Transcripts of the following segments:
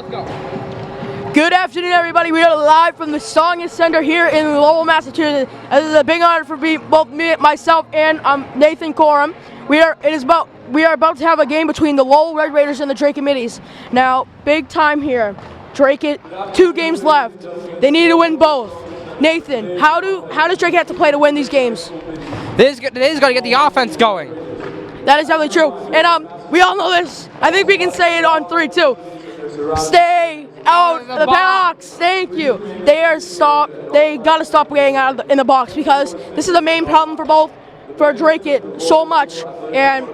Good afternoon, everybody. We are live from the Tsongas Center here in Lowell, Massachusetts. This is a big honor for both myself, and Nathan Corum. We are about to have a game between the Lowell Red Raiders and the Drake Middies. Now, big time here. Drake, 2 games left. They need to win both. Nathan, how does Drake have to play to win these games? They just got to get the offense going. That is definitely true. And we all know this. I think we can say it on 3 too. Stay out of the box. Thank you. They got to stop getting out in the box, because this is the main problem for Drake so much, and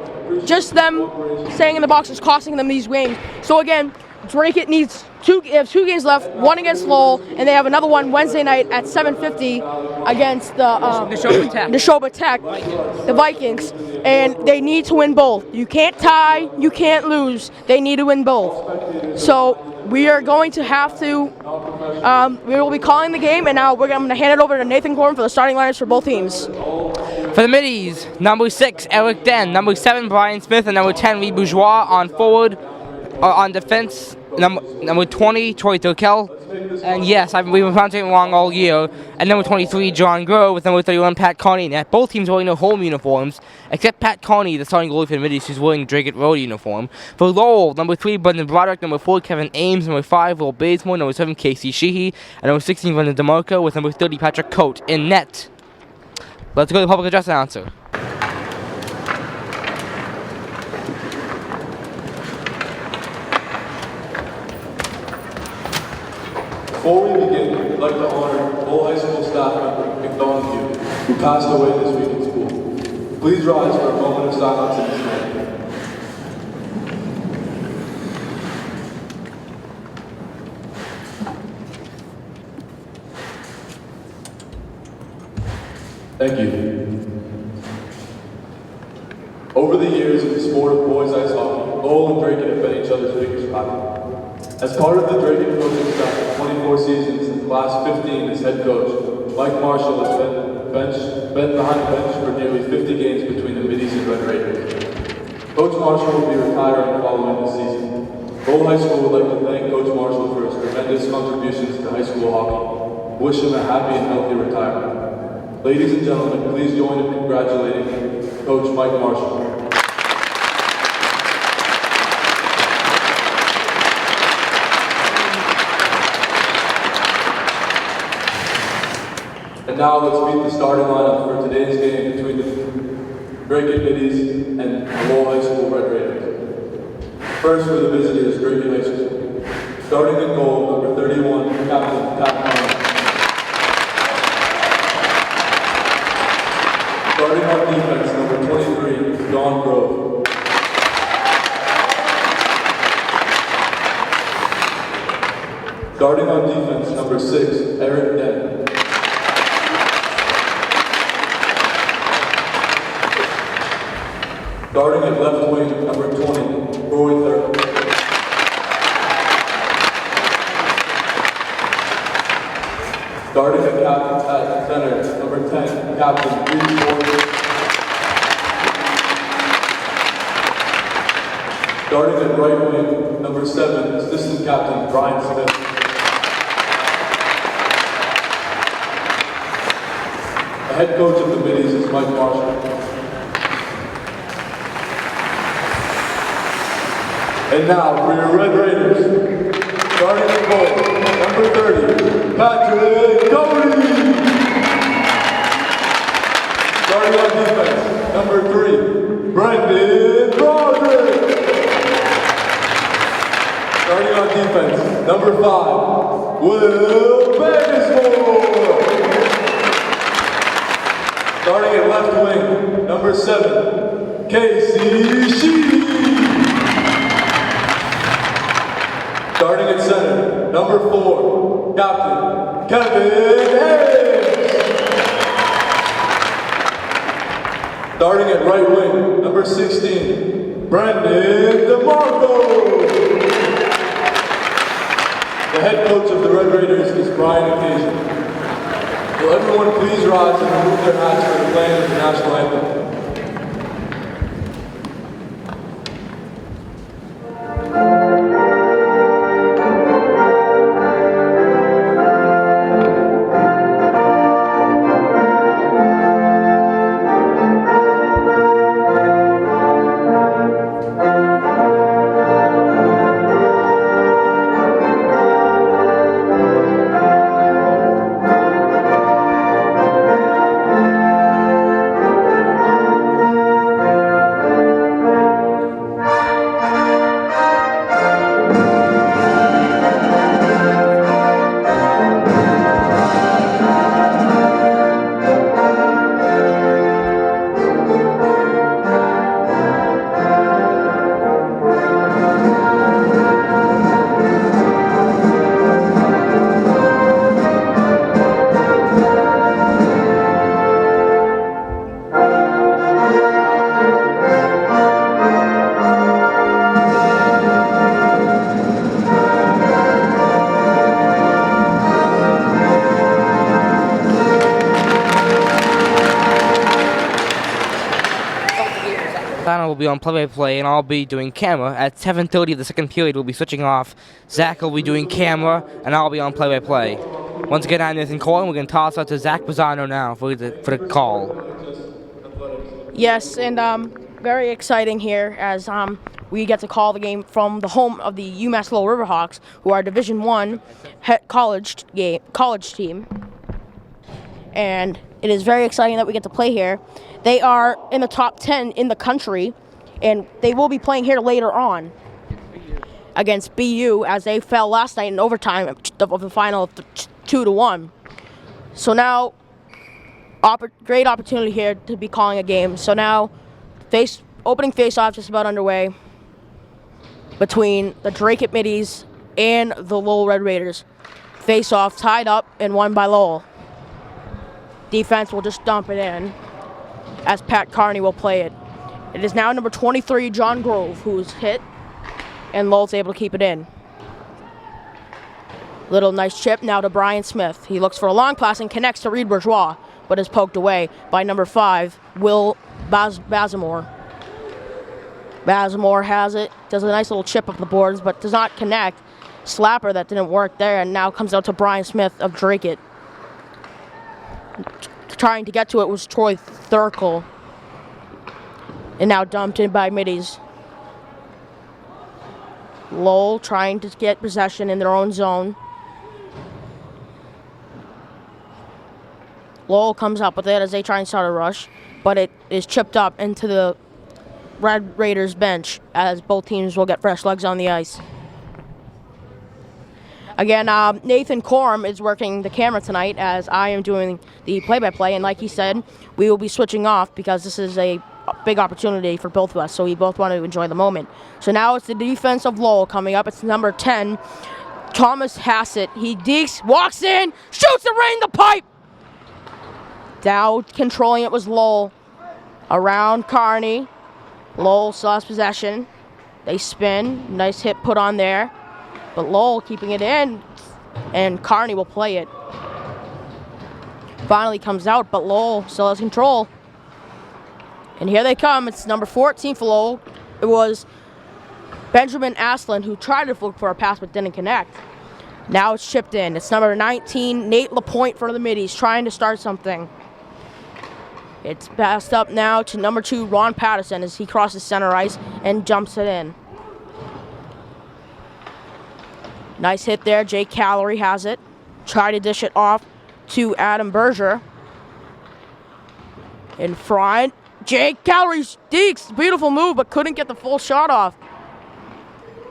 just them staying in the box is costing them these games. So again, Drake needs they have 2 games left, one against Lowell, and they have another one Wednesday night at 7:50 against the Neshoba Tech, the Vikings, and they need to win both. You can't tie, you can't lose. They need to win both. So we are going to have to. We will be calling the game, and now I'm going to hand it over to Nathan Corum for the starting lineups for both teams. For the Middies, number 6, Eric Den, number 7, Brian Smith, and number 10, Lee Bourgeois on forward. On defense, number 20, Troy Turkel, and yes, we've been pronouncing it wrong all year, and number 23, John Grove, with number 31, Pat Coney. Now, both teams wearing their home uniforms, except Pat Coney, the starting goalie for the Middies, who's wearing Drake Road uniform. For Lowell, number 3, Brendan Broderick, number 4, Kevin Ames, number 5, Will Bazemore, number 7, Casey Sheehy, and number 16, Brendan DeMarco, with number 30, Patrick Coate in net. Let's go to the public address announcer. Before we begin, I'd like to honor all high school staff member McDonald who passed away this week in school. Please rise for a moment of silence in his name. Thank you. Over the years of the sport of boys ice hockey, Lowell and Drake have been each other's biggest rival. As part of the Drake coaching staff for 24 seasons and class 15 as head coach, Mike Marshall has been behind the bench for nearly 50 games between the Middies and Red Raiders. Coach Marshall will be retiring following the season. Lowell High School would like to thank Coach Marshall for his tremendous contributions to high school hockey. Wish him a happy and healthy retirement. Ladies and gentlemen, please join in congratulating Coach Mike Marshall. And now let's meet the starting lineup for today's game between the Drake Middies and the Lowell High School Red Raiders. First for the visitors, Drake High School. Starting in goal, number 31, Captain Pat Coney. Starting on defense, number 23, Don Grove. Starting on defense, number 6, Eric Den. Starting at left wing, number 20, Roy Thurman. Starting at center, number 10, Captain Reese Gordon. Starting at right wing, number 7, Assistant Captain Brian Smith. The head coach of the Middies is Mike Marshall. And now for your Red Raiders, starting at goal, number 30, Patrick Cody. Starting on defense, number 3, Brendan Broderick. Starting on defense, number 5, Will Bazemore. Starting at left wing, number 7, Casey Sheehy. Starting at center, number 4, Captain Kevin Ames. Starting at right wing, number 16, Brendan DeMarco. The head coach of the Red Raiders is Brian Occasion. Will everyone please rise and remove their hats for the playing of the national anthem? will be on play-by-play, and I'll be doing camera. At 7:30 of the second period, we'll be switching off. Zach will be doing camera, and I'll be on play-by-play. Once again, I'm Nathan Cole, and we're going to toss out to Zach Bazzano now for the call. Yes, and very exciting here as we get to call the game from the home of the UMass Lowell Riverhawks, who are Division I college team. And it is very exciting that we get to play here. They are in the top 10 in the country, and they will be playing here later on against BU as they fell last night in overtime of the final 2-1. So now, great opportunity here to be calling a game. So now, opening face-off just about underway between the Drake Middies and the Lowell Red Raiders. Face-off tied up and won by Lowell. Defense will just dump it in as Pat Carney will play it. It is now number 23, John Grove, who's hit, and Lowell's able to keep it in. Little nice chip now to Brian Smith. He looks for a long pass and connects to Reed Bourgeois, but is poked away by number 5, Will Bazemore. Bazemore has it, does a nice little chip up the boards, but does not connect. Slapper that didn't work there, and now comes out to Brian Smith of Drake It. Trying to get to it was Troy Thurkel, and now dumped in by Middies. Lowell trying to get possession in their own zone. Lowell comes up with it as they try and start a rush, but it is chipped up into the Red Raiders bench as both teams will get fresh legs on the ice. Again, Nathan Corum is working the camera tonight as I am doing the play-by-play, and like he said, we will be switching off because this is a big opportunity for both of us, so we both want to enjoy the moment. So now it's the defense of Lowell coming up. It's number 10, Thomas Hassett. He dekes, walks in, shoots it right in the pipe! Now controlling it was Lowell. Around Carney. Lowell still has possession. They spin. Nice hit put on there. But Lowell keeping it in, and Carney will play it. Finally comes out, but Lowell still has control. And here they come. It's number 14 for Lowell. It was Benjamin Aslan who tried to look for a pass but didn't connect. Now it's chipped in. It's number 19, Nate LaPointe for the Middies, trying to start something. It's passed up now to number 2, Ron Patterson, as he crosses center ice and jumps it in. Nice hit there. Jake Callery has it. Try to dish it off to Adam Berger. In front. Jake Callery dekes. Beautiful move, but couldn't get the full shot off.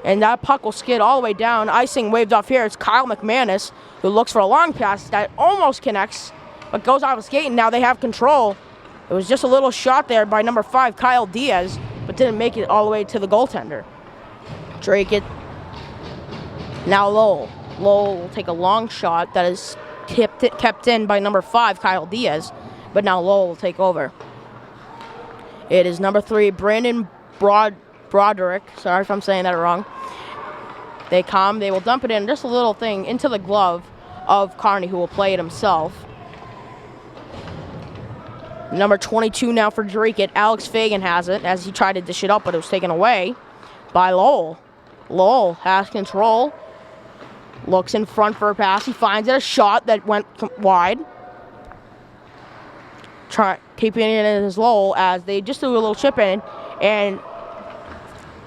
And that puck will skid all the way down. Icing waved off here. It's Kyle McManus, who looks for a long pass that almost connects, but goes off his skate, and now they have control. It was just a little shot there by number 5, Kyle Diaz, but didn't make it all the way to the goaltender. Drake it. Now Lowell. Lowell will take a long shot that is kept in by number 5, Kyle Diaz, but now Lowell will take over. It is number 3, Brandon Broderick. Sorry if I'm saying that wrong. They come. They will dump it in, just a little thing, into the glove of Carney, who will play it himself. Number 22 now for Drake It. Alex Fagan has it as he tried to dish it up, but it was taken away by Lowell. Lowell has control. Looks in front for a pass. He finds it. A shot that went wide. Keeping it in his Lowell as they just do a little chip in. And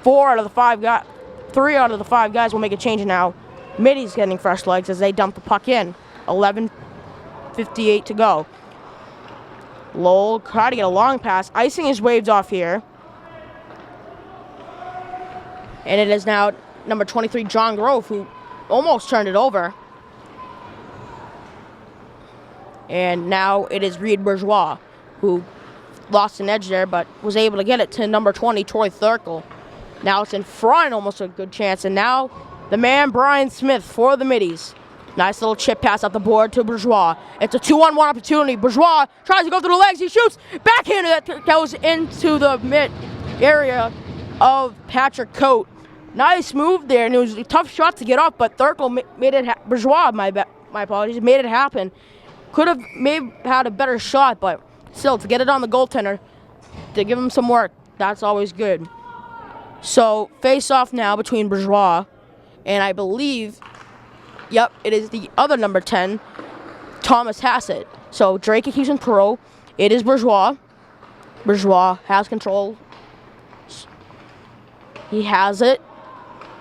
3 out of the 5 guys will make a change now. Middy's getting fresh legs as they dump the puck in. 11:58 to go. Lowell try to get a long pass. Icing is waved off here. And it is now number 23, John Grove, who almost turned it over. And now it is Reed Bourgeois, who lost an edge there, but was able to get it to number 20, Troy Thurkel. Now it's in front, almost a good chance. And now the man, Brian Smith, for the Middies. Nice little chip pass up the board to Bourgeois. It's a 2-on-1 opportunity. Bourgeois tries to go through the legs. He shoots. Backhander that goes into the mid area of Patrick Coate. Nice move there, and it was a tough shot to get off, but Thurkel made it Bourgeois, my apologies, made it happen. Could have maybe had a better shot, but still, to get it on the goaltender, to give him some work. That's always good. So, face-off now between Bourgeois and I believe, yep, it is the other number 10, Thomas Hassett. So, Drake keeps in control. It is Bourgeois. Bourgeois has control. He has it.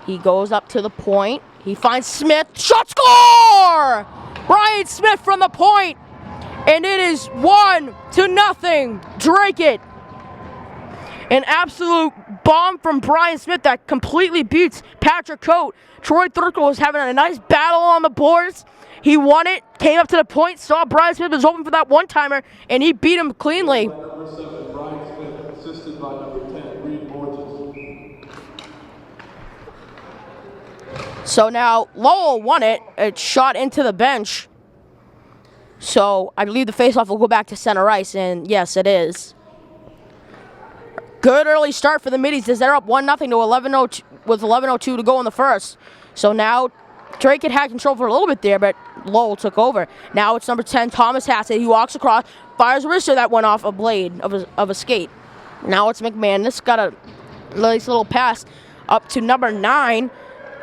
He goes up to the point. He finds Smith. Shot score! Brian Smith from the point. And it is 1-0. Drake it. An absolute bomb from Brian Smith that completely beats Patrick Coate. Troy Thurkel was having a nice battle on the boards. He won it, came up to the point, saw Brian Smith was open for that one-timer, and he beat him cleanly. Number 7, Brian Smith, assisted by number 10, Reed Borges. So now Lowell won it. It shot into the bench. So I believe the faceoff will go back to center ice, and yes, it is. Good early start for the Middies as they're up 1-0 to 11:02 with 11:02 to go in the first. So now Drake had control for a little bit there, but Lowell took over. Now it's number 10, Thomas Hassett. He walks across, fires a wrister that went off a blade of a skate. Now it's McManus. Got a nice little pass up to number 9,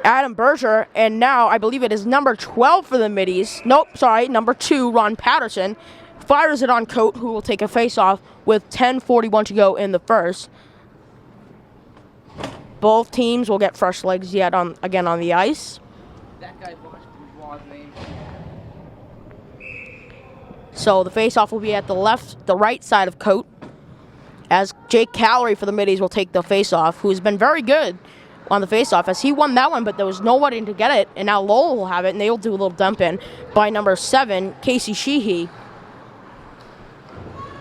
Adam Berger. And now I believe it is number 12 for the Middies. Nope, sorry, number 2, Ron Patterson. Fires it on Coate, who will take a face-off with 10:41 to go in the first. Both teams will get fresh legs yet again on the ice. That guy's Bourgeois' name. So the face-off will be at the right side of Coate, as Jake Calorie for the Middies will take the face-off, who's been very good on the face-off, as he won that one, but there was nobody to get it, and now Lowell will have it, and they will do a little dump in by number 7, Casey Sheehy.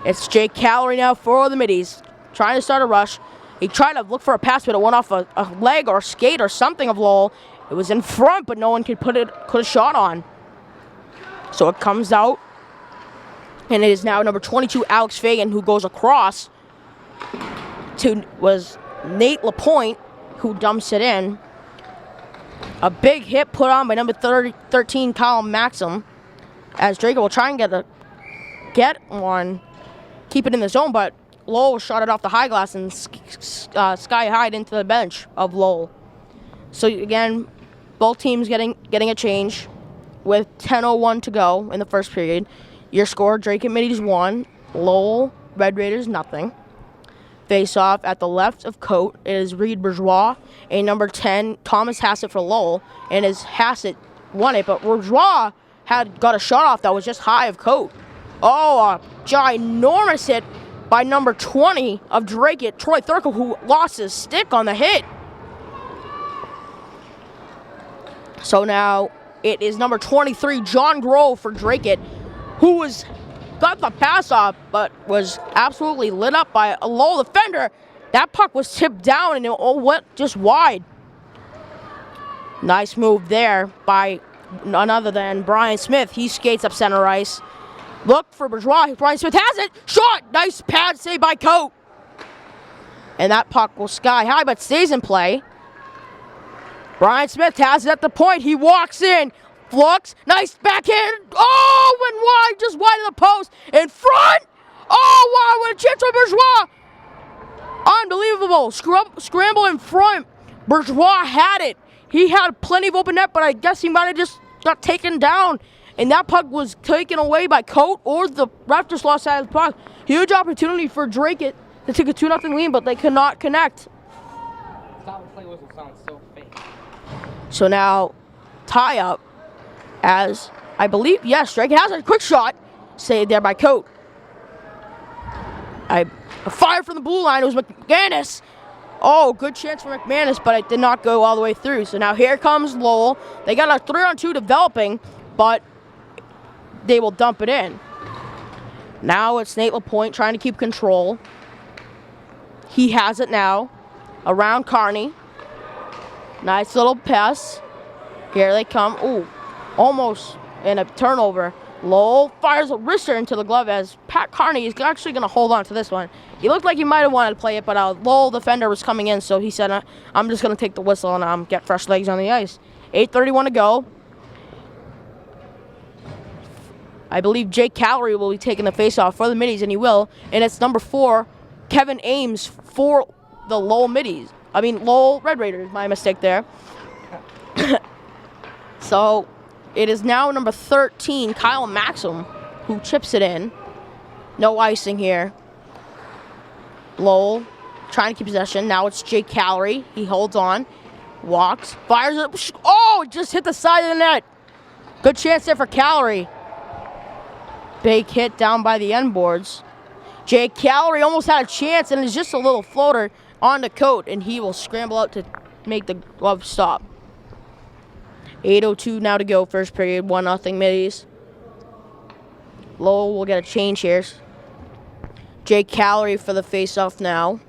It's Jake Calorie now for the Middies, trying to start a rush. He tried to look for a pass, but it went off a leg or a skate or something of Lowell. It was in front, but no one could put a shot on. So it comes out, and it is now number 22, Alex Fagan, who goes across was Nate Lapointe, who dumps it in. A big hit put on by number 13, Colin Maxim, as Draco will try and get one, keep it in the zone, but Lowell shot it off the high glass and sky high into the bench of Lowell. So again, both teams getting a change with 10:01 to go in the first period. Your score: Drake and Middies 1, Lowell Red Raiders nothing. Face off at the left of Coate is Reed Bourgeois, and number 10 Thomas Hassett for Lowell, and as Hassett won it, but Bourgeois had got a shot off that was just high of Coate. Oh, a ginormous hit by number 20 of Drake at Troy Thurkel, who lost his stick on the hit. So now it is number 23, John Grove for Drake it, who got the pass off, but was absolutely lit up by a Lowell defender. That puck was tipped down and it went just wide. Nice move there by none other than Brian Smith. He skates up center ice. Look for Bourgeois. Brian Smith has it. Shot. Nice pad save by Coate. And that puck will sky high, but stays in play. Brian Smith has it at the point. He walks in. Flux. Nice backhand. Oh, went wide. Just wide of the post. In front. Oh, wow. What a chance for Bourgeois. Unbelievable. Scramble in front. Bourgeois had it. He had plenty of open net, but I guess he might have just got taken down. And that puck was taken away by Coate, or the ref just lost sight of the puck. Huge opportunity for Drake to take a 2-0 lead, but they could not connect. That play whistle sounds so fake. So now, tie up, as I believe, yes, Drake has a quick shot, saved there by Coate. A fire from the blue line. It was McManus. Oh, good chance for McManus, but it did not go all the way through. So now here comes Lowell. They got a 3-on-2 developing, but they will dump it in. Now it's Nate Lapointe trying to keep control. He has it now. Around Carney. Nice little pass. Here they come. Ooh, almost in a turnover. Lowell fires a wrister into the glove as Pat Carney is actually going to hold on to this one. He looked like he might have wanted to play it, but Lowell defender was coming in, so he said, I'm just going to take the whistle and get fresh legs on the ice. 8:31 to go. I believe Jake Calorie will be taking the faceoff for the Middies, and he will. And it's number 4, Kevin Ames for the Lowell Middies. Lowell Red Raiders. My mistake there. So it is now number 13, Kyle Maxim, who chips it in. No icing here. Lowell trying to keep possession. Now it's Jake Calorie. He holds on. Walks. Fires it. Oh, it just hit the side of the net. Good chance there for Calorie. Big hit down by the end boards. Jake Calorie almost had a chance, and it's just a little floater on the coat, and he will scramble out to make the glove stop. 8:02 now to go, first period, 1-0 Middies. Lowell will get a change here. Jake Calorie for the face-off now.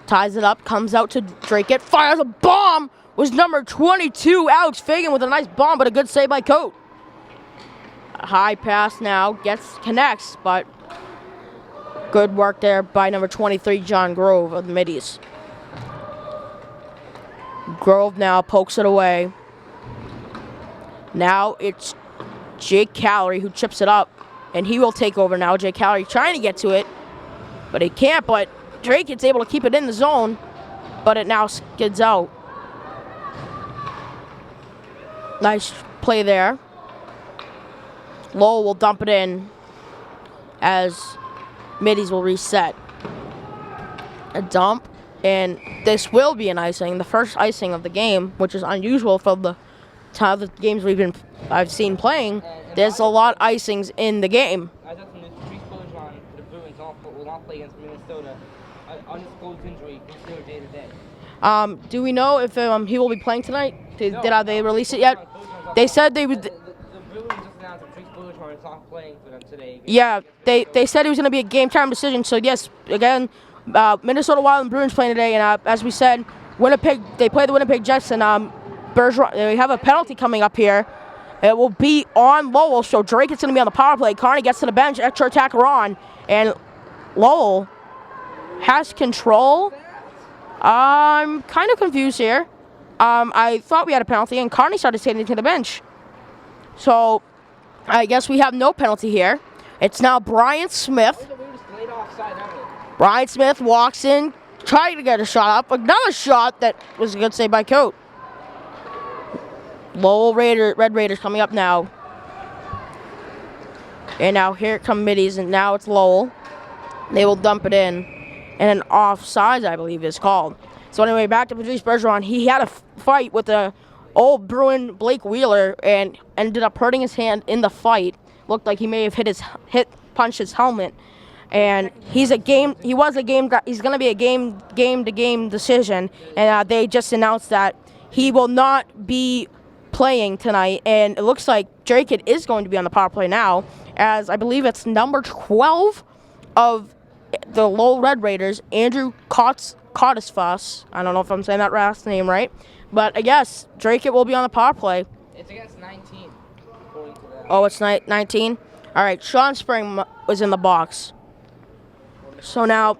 Ties it up, comes out to Drake it, fires a bomb! Was number 22, Alex Fagan, with a nice bomb, but a good save by Coate. A high pass now, connects, but good work there by number 23, John Grove of the Middies. Grove now pokes it away. Now it's Jake Calorie who chips it up, and he will take over now. Jake Calorie trying to get to it, but he can't, but Drake is able to keep it in the zone, but it now skids out. Nice play there. Lowell will dump it in as Middies will reset. A dump, and this will be an icing, the first icing of the game, which is unusual for the time of the games I've seen playing. There's a lot of icings in the game. I just finished 3 scores on the Bruins will not play against Minnesota. Undisclosed injury, considered day to day. Do we know if he will be playing tonight? Did they release it yet? They said they would. The Bruins just announced that Trace Bullshorn is not playing for them today. Yeah, they said it was going to be a game-time decision. So yes, again, Minnesota Wild and Bruins playing today, and as we said, Winnipeg. They play the Winnipeg Jets, and Bergeron. They have a penalty coming up here. It will be on Lowell, so Drake is going to be on the power play. Carney gets to the bench, extra attacker on, and Lowell has control. I'm kind of confused here. I thought we had a penalty, and Carney started skating to the bench. So I guess we have no penalty here. It's now Brian Smith. Brian Smith walks in, trying to get a shot up. Another shot that was a good save by Coate. Lowell Red Raiders coming up now. And now here come Middies, and now it's Lowell. They will dump it in. And an offsides, I believe, is called. So anyway, back to Patrice Bergeron. He had a fight with the old Bruin Blake Wheeler and ended up hurting his hand in the fight. Looked like he may have punched his helmet. And he's going to be a game-to-game decision. And they just announced that he will not be playing tonight. And it looks like Drake is going to be on the power play now, as I believe it's number 12 of the Lowell Red Raiders, Andrew Cottisfoss. I don't know if I'm saying that last name right, but I guess Drake will be on the power play. It's against 19. According to that. Oh, it's 19? All right, Sean Spring was in the box. So now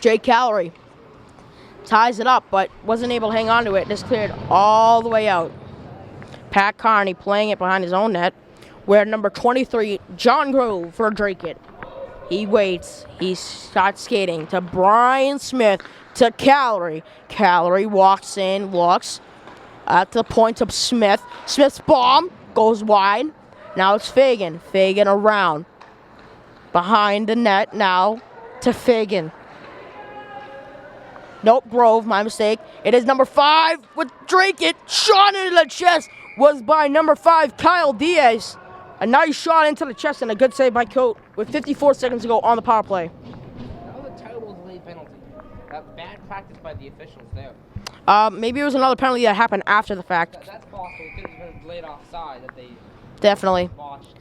Jake Calorie ties it up, but wasn't able to hang on to it. Just cleared all the way out. Pat Carney playing it behind his own net, where number 23, John Grove, for Drake it. He waits. He starts skating to Brian Smith, to Calorie. Calorie walks in, looks at the point of Smith. Smith's bomb goes wide. Now it's Fagan. Fagan around. Behind the net now to Fagan. Nope, Grove, my mistake. It is number 5 with Drake it. Shot into the chest was by number 5, Kyle Diaz. A nice shot into the chest and a good save by Coate with 54 seconds to go on the power play. That was a terrible delayed penalty. Bad practice by the officials there. Maybe it was another penalty that happened after the fact. That's possible. It could have been delayed offside that they definitely watched.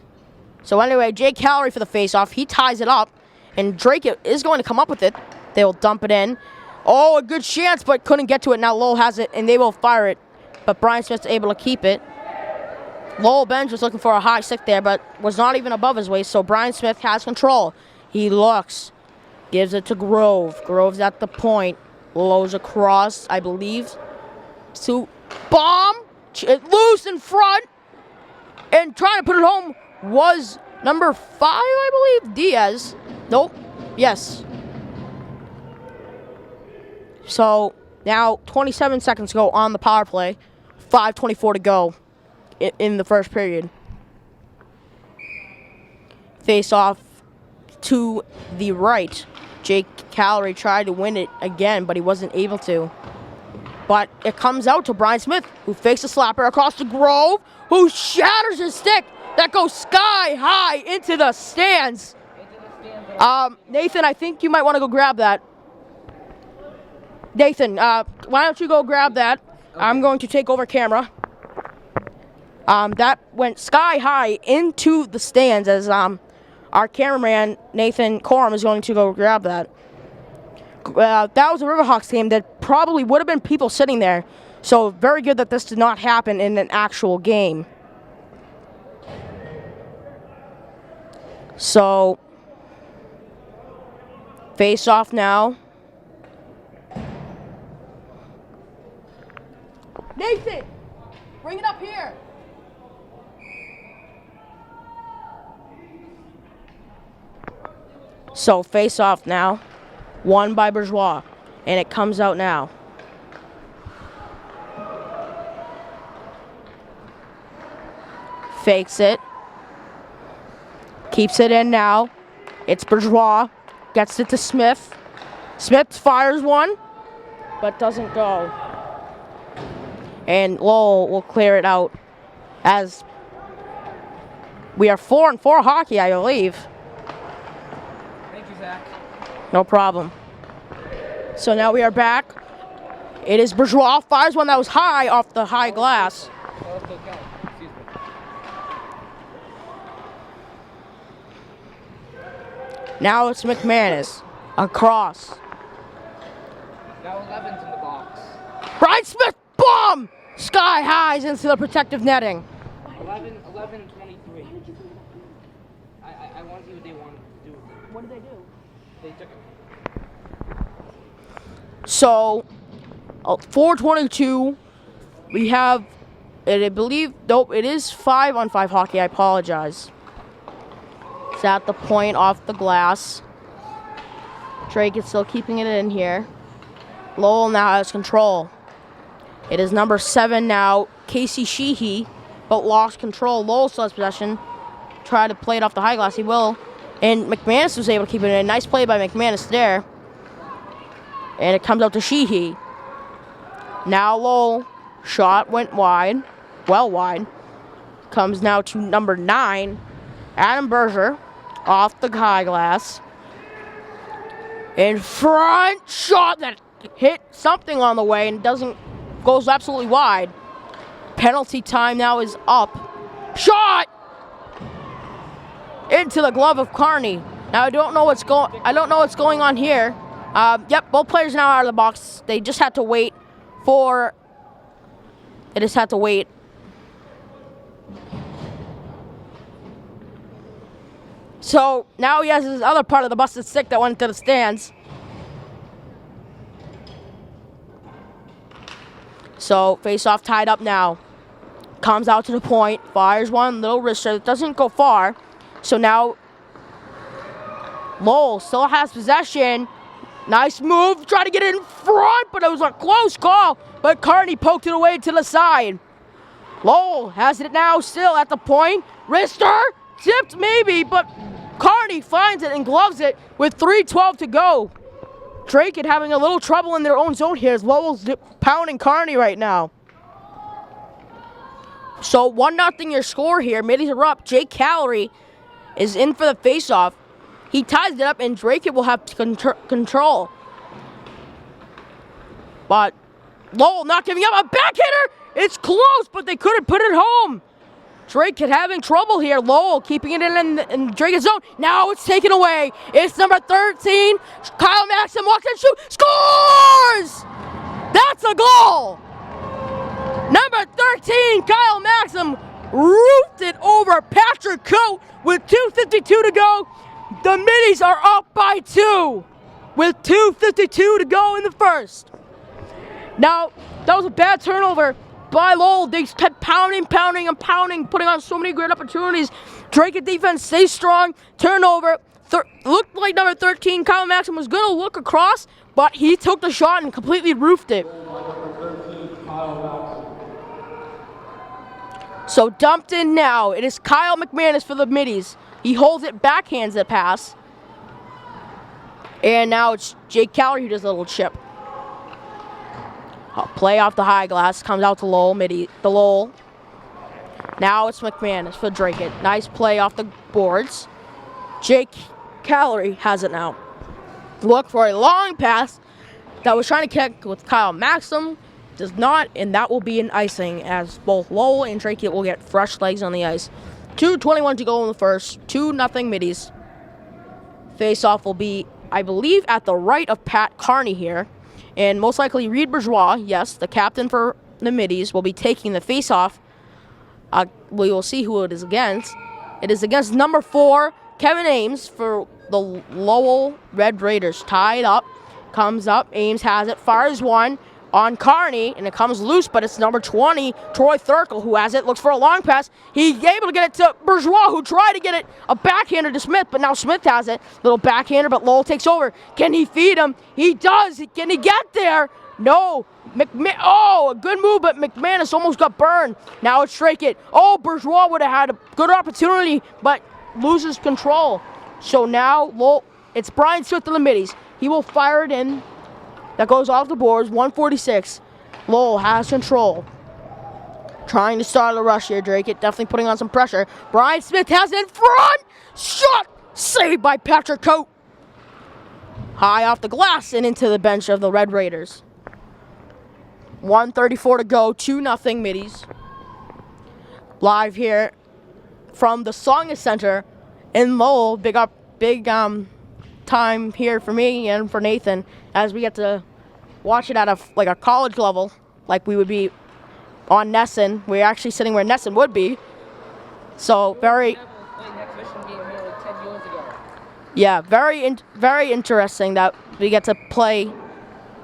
So anyway, Jake Calorie for the face-off. He ties it up, and Drake is going to come up with it. They will dump it in. Oh, a good chance, but couldn't get to it. Now Lowell has it, and they will fire it. But Brian Smith's able to keep it. Lowell bench was looking for a high stick there, but was not even above his waist, so Brian Smith has control. He looks, gives it to Grove. Grove's at the point. Lows across, I believe, to bomb. Loose in front. And trying to put it home was number 5, I believe, Diaz. Nope. Yes. So now 27 seconds to go on the power play. 5:24 to go in the first period. Face off to the right. Jake Calorie tried to win it again, but he wasn't able to. But it comes out to Brian Smith, who fakes a slapper across the Grove, who shatters his stick that goes sky high into the stands. Nathan, I think you might want to go grab that. Nathan, why don't you go grab that? Okay. I'm going to take over camera. That went sky high into the stands as our cameraman, Nathan Corum, is going to go grab that. That was a Riverhawks game that probably would have been people sitting there. So very good that this did not happen in an actual game. So, face off now. Nathan, bring it up here. So face off now, won by Bourgeois, and it comes out now. Fakes it, keeps it in now. It's Bourgeois, gets it to Smith. Smith fires one, but doesn't go. And Lowell will clear it out as we are 4-4 hockey, I believe. Thank you, Zach. No problem. So now we are back. It is Bourgeois, fires one that was high off the high glass. Excuse me. Now it's McManus. Across. Now 11's in the box. Brian Smith, bomb! Sky highs into the protective netting. 11, 23. I want to see what they wanted to do. What did they do? They took it. So, 4:22. We have, I believe, nope, it is 5-on-5 hockey. I apologize. It's at the point off the glass. Drake is still keeping it in here. Lowell now has control. It is number 7 now, Casey Sheehy, but lost control. Lowell still has possession. Try to play it off the high glass. He will. And McManus was able to keep it in. Nice play by McManus there. And it comes out to Sheehy. Now Lowell. Shot went wide. Well wide. Comes now to number 9, Adam Berger, off the high glass. In front. Shot that hit something on the way and goes absolutely wide. Penalty time now is up. Shot into the glove of Carney. Now I don't know what's going on here. Yep, both players now out of the box. They just had to wait for. They just had to wait. So now he has his other part of the busted stick that went into the stands. So face-off tied up now. Comes out to the point, fires one, little wrister. It doesn't go far. So now Lowell still has possession. Nice move, try to get it in front, but it was a close call. But Carney poked it away to the side. Lowell has it now still at the point. Wrister, tipped maybe, but Carney finds it and gloves it with 3:12 to go. Drake is having a little trouble in their own zone here as Lowell's pounding Carney right now. So 1-0 your score here. Middies are up. Jake Calorie is in for the faceoff. He ties it up and Drake will have control. But Lowell not giving up. A back hitter. It's close, but they couldn't put it home. Drake having trouble here. Lowell keeping it in Drake's zone. Now it's taken away. It's number 13. Kyle Maxim walks and shoots. Scores! That's a goal! Number 13, Kyle Maxim roofed it over Patrick Coate with 2:52 to go. The Middies are up by 2 with 2:52 to go in the first. Now, that was a bad turnover by Lowell. They kept pounding, putting on so many great opportunities. Drake at defense stays strong. Turnover, looked like number 13, Kyle Maxim, was going to look across, but he took the shot and completely roofed it. So dumped in now. It is Kyle McManus for the middies. He holds it, backhands the pass. And now it's Jake Cowley who does a little chip. Play off the high glass, comes out to Lowell, Lowell. Now it's McManus for Drake it. Nice play off the boards. Jake Cowley has it now. Look for a long pass that was trying to connect with Kyle Maxim. Does not, and that will be an icing as both Lowell and Drake it will get fresh legs on the ice. 2:21 to go in the first. 2-0 middies. Face-off will be, I believe, at the right of Pat Carney here. And most likely Reed Bourgeois, yes, the captain for the middies, will be taking the face-off. We will see who it is against. It is against number 4, Kevin Ames for the Lowell Red Raiders. Tied up, comes up, Ames has it, fires one on Carney, and it comes loose, but it's number 20, Troy Thurkel, who has it, looks for a long pass. He's able to get it to Bourgeois, who tried to get it a backhander to Smith, but now Smith has it. Little backhander, but Lowell takes over. Can he feed him? He does. Can he get there? No. A good move, but McManus almost got burned. Now it's Drake it. Oh, Bourgeois would have had a good opportunity, but loses control. So now Lowell, it's Brian Smith in the middies. He will fire it in. That goes off the boards, 146. Lowell has control. Trying to start a rush here, Drake it. Definitely putting on some pressure. Brian Smith has it in front. Shot! Saved by Patrick Coate. High off the glass and into the bench of the Red Raiders. 1:34 to go, 2-0 middies. Live here from the Tsongas Center in Lowell. Big time here for me and for Nathan as we get to watch it at a college level, like we would be on Nesson. We're actually sitting where Nesson would be. So very interesting that we get to play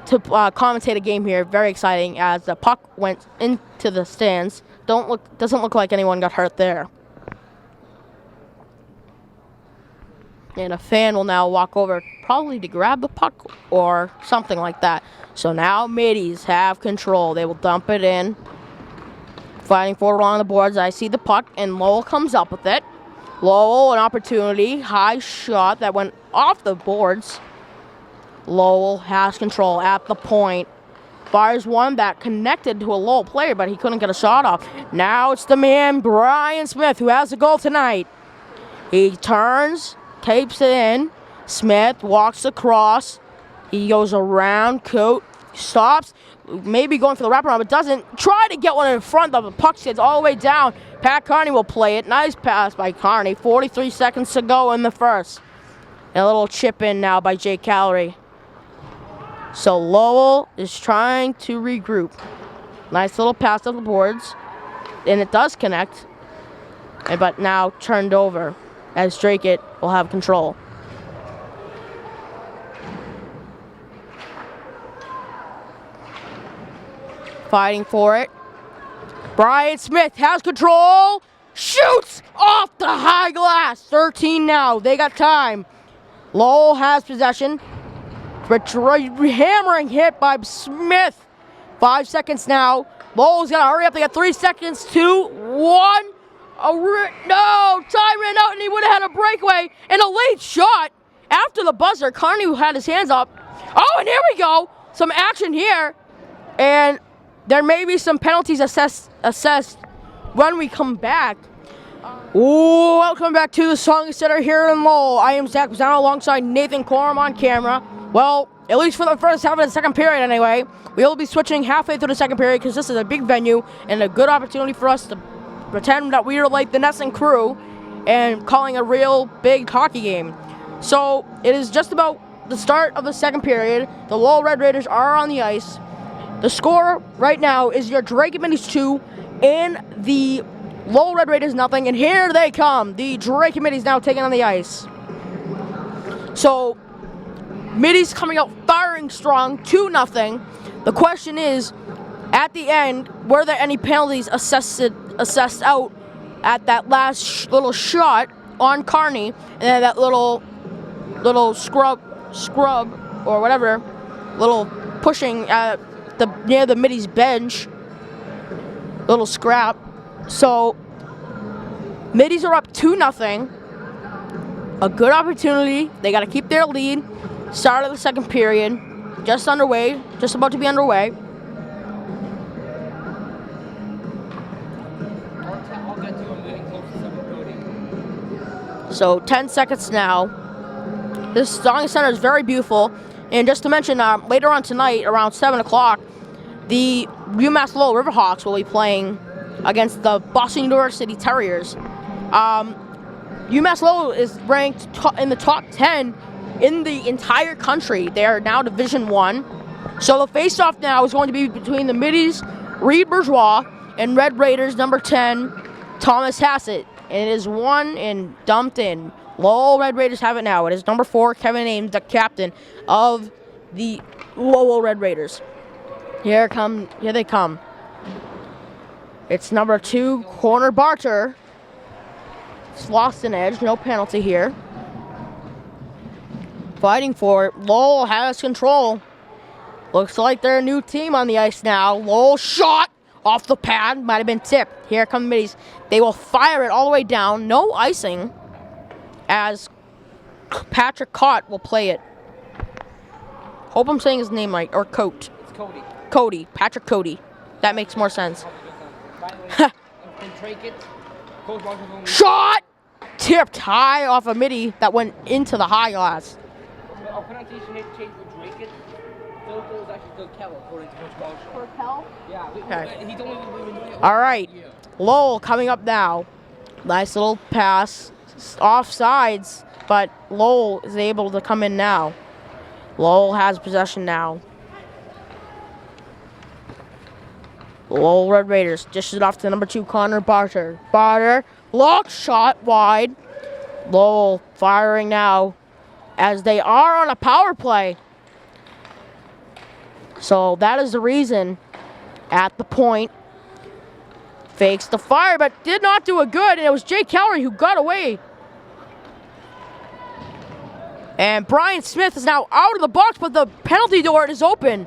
to commentate a game here. Very exciting as the puck went into the stands. Doesn't look like anyone got hurt there. And a fan will now walk over probably to grab the puck or something like that. So now middies have control. They will dump it in. Fighting forward along the boards. I see the puck and Lowell comes up with it. Lowell, an opportunity. High shot that went off the boards. Lowell has control at the point. Fires one that connected to a Lowell player, but he couldn't get a shot off. Now it's the man, Brian Smith, who has the goal tonight. He turns, tapes it in. Smith walks across. He goes around. Coate stops. Maybe going for the wraparound, but doesn't. Try to get one in front of the puck. Skids all the way down. Pat Carney will play it. Nice pass by Carney. 43 seconds to go in the first. And a little chip in now by Jake Cowley. So Lowell is trying to regroup. Nice little pass up the boards. And it does connect. But now turned over as Drake it will have control. Fighting for it. Brian Smith has control. Shoots off the high glass. 13 now. They got time. Lowell has possession. Hammering hit by Smith. 5 seconds now. Lowell's got to hurry up. They got 3 seconds. 2, 1. No, time ran out and he would have had a breakaway and a late shot after the buzzer. Carney had his hands up. Oh, and here we go. Some action here. And there may be some penalties assessed when we come back. Welcome back to the Tsongas Center here in Lowell. I am Zach Pizzano alongside Nathan Corum on camera. Well, at least for the first half of the second period anyway. We will be switching halfway through the second period because this is a big venue and a good opportunity for us to pretend that we are like the Nesson crew and calling a real big hockey game. So it is just about the start of the second period. The Lowell Red Raiders are on the ice. The score right now is your Drake Minis 2 and the Lowell Red Raiders nothing. And here they come. The Drake Minis now taking on the ice. So Middies coming out firing strong, 2-0. The question is, at the end, were there any penalties assessed out at that last little shot on Carney, and then that little little scrub, or whatever, little pushing at near the middies bench, little scrap. So middies are up 2-0. A good opportunity. They got to keep their lead. Start of the second period, just underway, just about to be underway. So 10 seconds now. This Tsongas Center is very beautiful. And just to mention, later on tonight, around 7 o'clock, the UMass Lowell Riverhawks will be playing against the Boston University Terriers. UMass Lowell is ranked in the top 10 in the entire country. They are now Division I. So the face-off now is going to be between the middies, Reed Bourgeois, and Red Raiders number 10, Thomas Hassett. And it is won and dumped in. Lowell Red Raiders have it now. It is number 4, Kevin Ames, the captain of the Lowell Red Raiders. Here they come. It's number 2, corner Barter. It's lost an edge, no penalty here. Fighting for it. Lowell has control. Looks like they're a new team on the ice now. Lowell shot off the pad. Might have been tipped. Here come the middies. They will fire it all the way down. No icing, as Patrick Cott will play it. Hope I'm saying his name right. Or Coat. It's Cody. Cody. Patrick Cody. That makes more sense. Shot! Tipped high off a middie that went into the high glass. Our pronunciation has changed to Drake it. Philippo is actually Kell, according to Coach Walsh. Kell? Yeah. Okay. He's only been doing it. All right. Lowell coming up now. Nice little pass. Off sides, but Lowell is able to come in now. Lowell has possession now. Lowell Red Raiders dishes it off to number 2, Connor Barter. Barter, lock shot wide. Lowell firing now as they are on a power play. So that is the reason at the point. Fakes the fire, but did not do it good, and it was Jake Cowrie who got away. And Brian Smith is now out of the box, but the penalty door is open.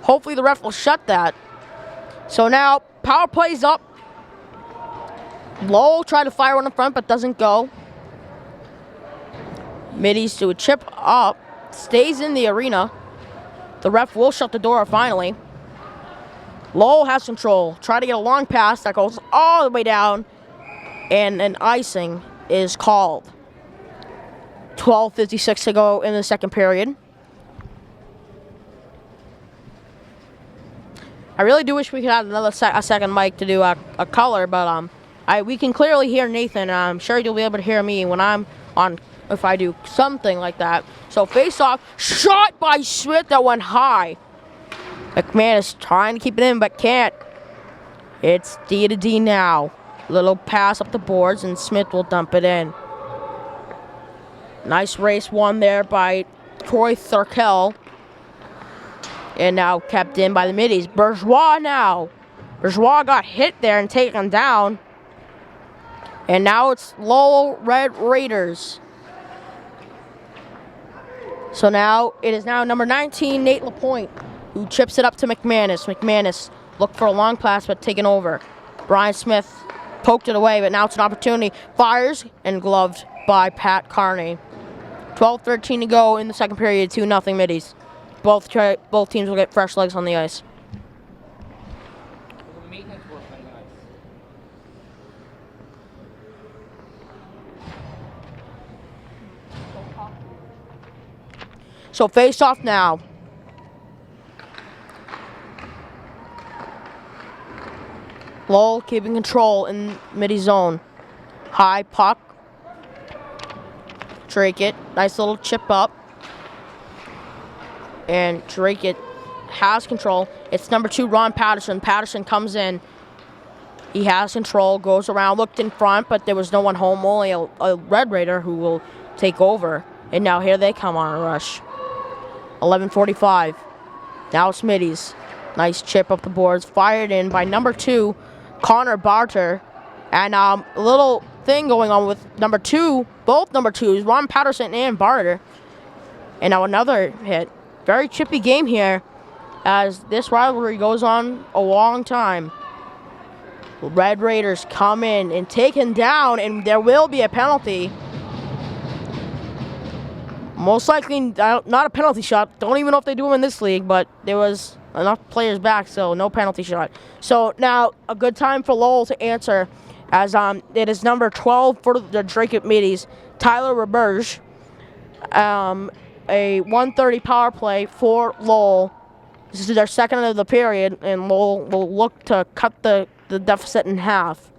Hopefully the ref will shut that. So now, power play's up. Lowell tried to fire one in front, but doesn't go. Middies do a chip up. Stays in the arena. The ref will shut the door finally. Lowell has control. Try to get a long pass that goes all the way down. And an icing is called. 12:56 to go in the second period. I really do wish we could have a second mic to do a color, but we can clearly hear Nathan, and I'm sure you'll be able to hear me when I'm on, if I do something like that. So face off, shot by Smith that went high. McMahon is trying to keep it in, but can't. It's D to D now. Little pass up the boards, and Smith will dump it in. Nice race won there by Troy Thurkel. And now kept in by the middies. Bourgeois now. Bourgeois got hit there and taken down. And now it's Lowell Red Raiders. So now it is now number 19, Nate LaPointe, who chips it up to McManus. McManus looked for a long pass, but taken over. Brian Smith poked it away, but now it's an opportunity. Fires and gloved by Pat Carney. 12:13 to go in the second period, 2-0 middies. Both teams will get fresh legs on the ice. So face off now. Lowell keeping control in midi zone. High puck. Drake it. Nice little chip up. And Drake it has control. It's number 2, Ron Patterson. Patterson comes in. He has control, goes around, looked in front, but there was no one home, only a Red Raider who will take over. And now here they come on a rush. 11:45. Now it's middies. Nice chip up the boards. Fired in by number 2, Connor Barter. And a little thing going on with number 2, both number 2s, Ron Patterson and Barter. And now another hit. Very chippy game here as this rivalry goes on a long time. Red Raiders come in and take him down, and there will be a penalty. Most likely not a penalty shot. Don't even know if they do them in this league, but there was enough players back, so no penalty shot. So now a good time for Lowell to answer, as it is number 12 for the Drake Middies, Tyler Roberge. A 1:30 power play for Lowell. This is their second of the period, and Lowell will look to cut the deficit in half.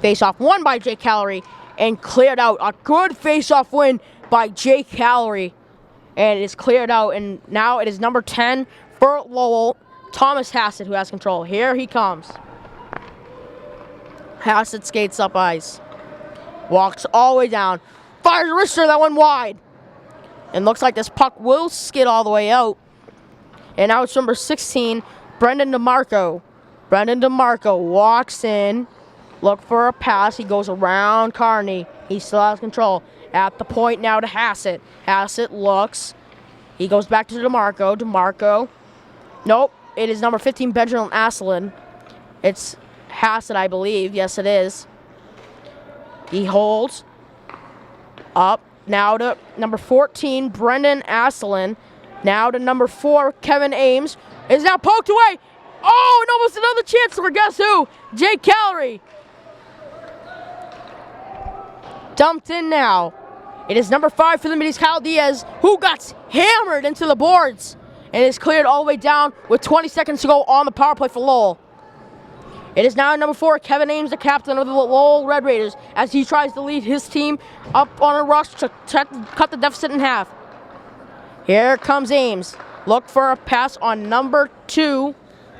Face-off won by Jake Calorie and cleared out. A good face-off win by Jake Calorie, and it's cleared out, and now it is number 10 for Lowell, Thomas Hassett, who has control. Here he comes. Hassett skates up ice. Walks all the way down. Fires a wrister, that one wide. And looks like this puck will skid all the way out. And now it's number 16, Brendan DeMarco. Brendan DeMarco walks in. Look for a pass. He goes around Carney. He still has control. At the point now to Hassett. Hassett looks. He goes back to DeMarco. DeMarco. Nope. It is number 15, Benjamin Asselin. It's Hassett, I believe. Yes, it is. He holds. Up. Now to number 14, Brendan Asselin. Now to number 4, Kevin Ames. Is now poked away. Oh, and almost another chance for guess who? Jake Calorie. Dumped in now. It is number 5 for the Middies, Kyle Diaz, who got hammered into the boards and is cleared all the way down with 20 seconds to go on the power play for Lowell. It is now number 4, Kevin Ames, the captain of the Lowell Red Raiders, as he tries to lead his team up on a rush to cut the deficit in half. Here comes Ames. Look for a pass on number 2.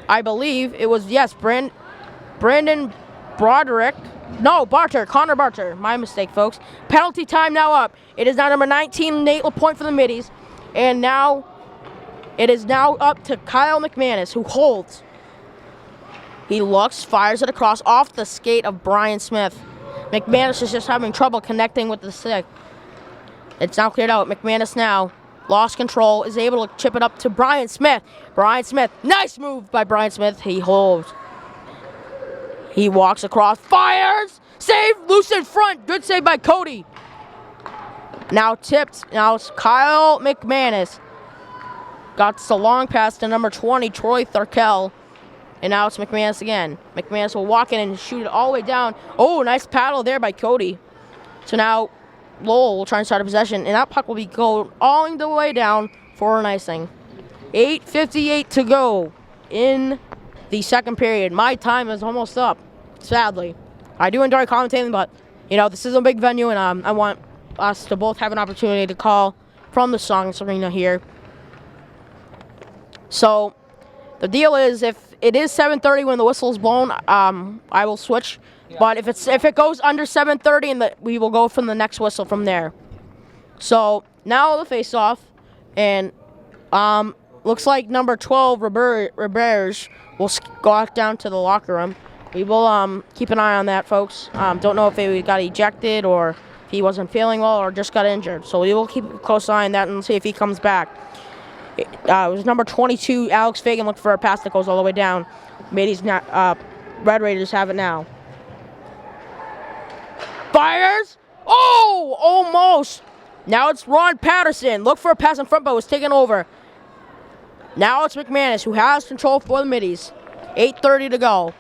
I believe it was, yes, Brandon Broderick. No, Barter, Connor Barter. My mistake, folks. Penalty time now up. It is now number 19, Nate LaPointe for the Middies. And now, it is now up to Kyle McManus, who holds. He looks, fires it across off the skate of Brian Smith. McManus is just having trouble connecting with the stick. It's now cleared out. McManus now lost control, is able to chip it up to Brian Smith. Brian Smith, nice move by Brian Smith. He holds. He walks across, fires, save, loose in front. Good save by Cody. Now tipped. Now it's Kyle McManus. Got the long pass to number 20, Troy Thurkel. And now it's McManus again. McManus will walk in and shoot it all the way down. Oh, nice paddle there by Cody. So now Lowell will try and start a possession, and that puck will be going all the way down for an icing. 8:58 to go in the second period. My time is almost up, sadly. I do enjoy commentating, but, this is a big venue, and I want us to both have an opportunity to call from the Tsongas Arena here. So the deal is, if it is 7:30 when the whistle is blown, I will switch. Yeah. But if it goes under 7:30, and we will go from the next whistle from there. So now the face-off, and looks like number 12, Roberge, will go down to the locker room. We will keep an eye on that, folks. Don't know if he got ejected or if he wasn't feeling well or just got injured. So we will keep a close eye on that and see if he comes back. It was number 22, Alex Fagan, looking for a pass that goes all the way down. Middies, Red Raiders have it now. Fires! Oh, almost. Now it's Ron Patterson. Look for a pass in front, but was taken over. Now it's McManus, who has control for the Middies. 8:30 to go.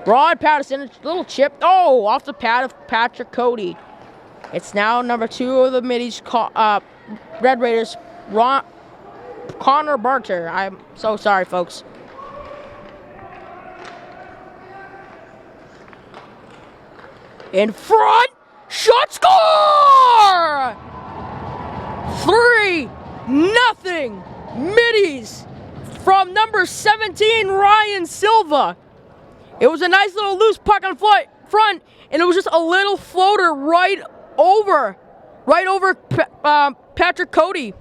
Ron Patterson, a little chip. Oh, off the pad of Patrick Cody. It's now number 2 of the Middies, Red Raiders, Connor Barter. I'm so sorry, folks. In front, shot, score! 3-0, Middies from number 17, Ryan Silva. It was a nice little loose puck on front, and it was just a little floater right over Patrick Cody.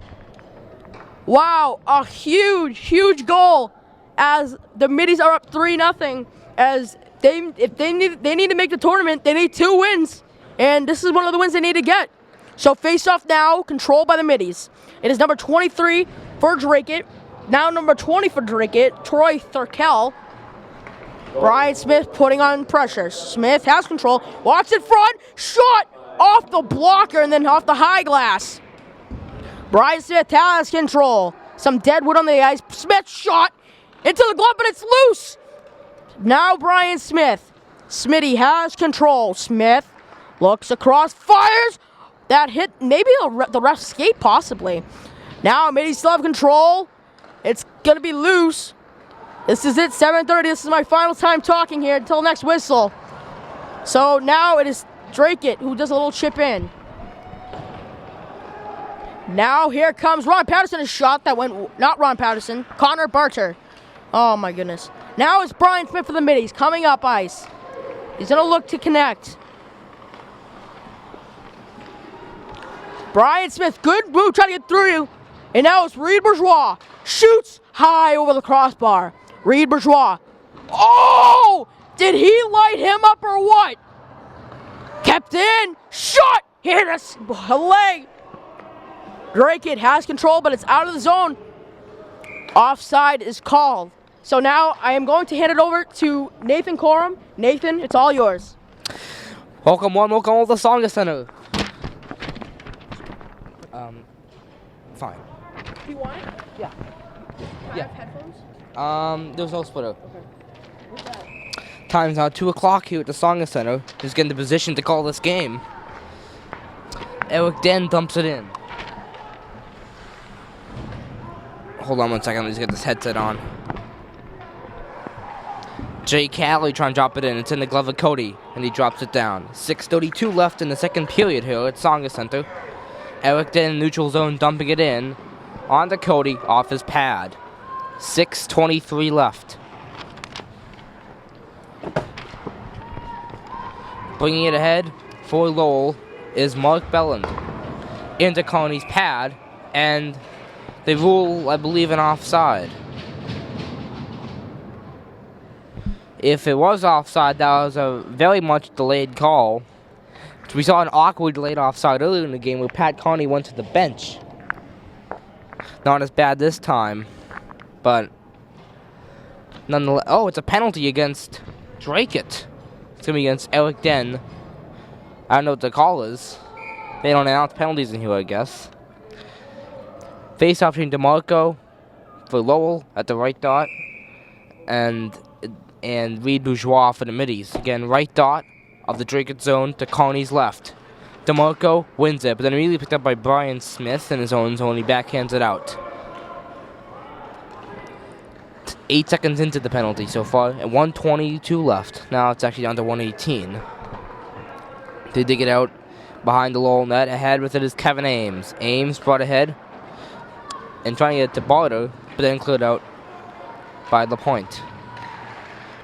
Wow, a huge, huge goal as the Middies are up 3-0. as if they need to make the tournament, they need 2 wins, and this is one of the wins they need to get. So face-off now, controlled by the Middies. It is number 23 for Drake. Now number 20 for Drake, Troy Thurkel. Brian Smith putting on pressure. Smith has control, walks in front, shot off the blocker and then off the high glass. Brian Smith has control. Some dead wood on the ice. Smith shot into the glove, but it's loose. Now Brian Smith. Smitty has control. Smith looks across, fires. That hit maybe the ref's skate, possibly. Now Middies still have control. It's going to be loose. This is it, 7:30. This is my final time talking here until next whistle. So now it is Drake who does a little chip in. Now here comes Ron Patterson, a shot that went, not Ron Patterson, Connor Barter. Oh my goodness. Now it's Brian Smith for the Middies coming up ice. He's going to look to connect. Brian Smith, good move, trying to get through you. And now it's Reed Bourgeois. Shoots high over the crossbar. Reed Bourgeois. Oh! Did he light him up or what? Kept in. Shot! Hit a leg. Drake has control, but it's out of the zone. Offside is called. So now I am going to hand it over to Nathan Corum. Nathan, it's all yours. Welcome all the Tsongas Center. Fine. Do you want it? Yeah. Yeah. I have headphones? There's no splitter. Okay. What's that? Time's now 2 o'clock here at the Tsongas Center. Who's getting the position to call this game. Eric Den dumps it in. Hold on 1 second, let's get this headset on. Jay Calley trying to drop it in. It's in the glove of Cody, and he drops it down. 6:32 left in the second period here at Tsongas Center. Eric Den in neutral zone dumping it in. On to Cody off his pad. 6:23 left. Bringing it ahead for Lowell is Mark Belland. Into Coney's pad, and they rule, I believe, an offside. If it was offside, that was a very much delayed call. We saw an awkward delayed offside earlier in the game where Pat Coney went to the bench. Not as bad this time, but nonetheless. Oh, it's a penalty against Drake. It's gonna be against Eric Den. I don't know what the call is. They don't announce penalties in here, I guess. Face off between DeMarco for Lowell at the right dot, and Reed Bourgeois for the Middies. Again, right dot of the Drake zone to Coney's left. DeMarco wins it, but then immediately picked up by Brian Smith in his own zone. He backhands it out. 8 seconds into the penalty so far, and 1:22 left. Now it's actually down to 1:18. They dig it out behind the Lowell net. Ahead with it is Kevin Ames. Ames brought ahead and trying to get it to Barter, but then cleared out by LaPointe.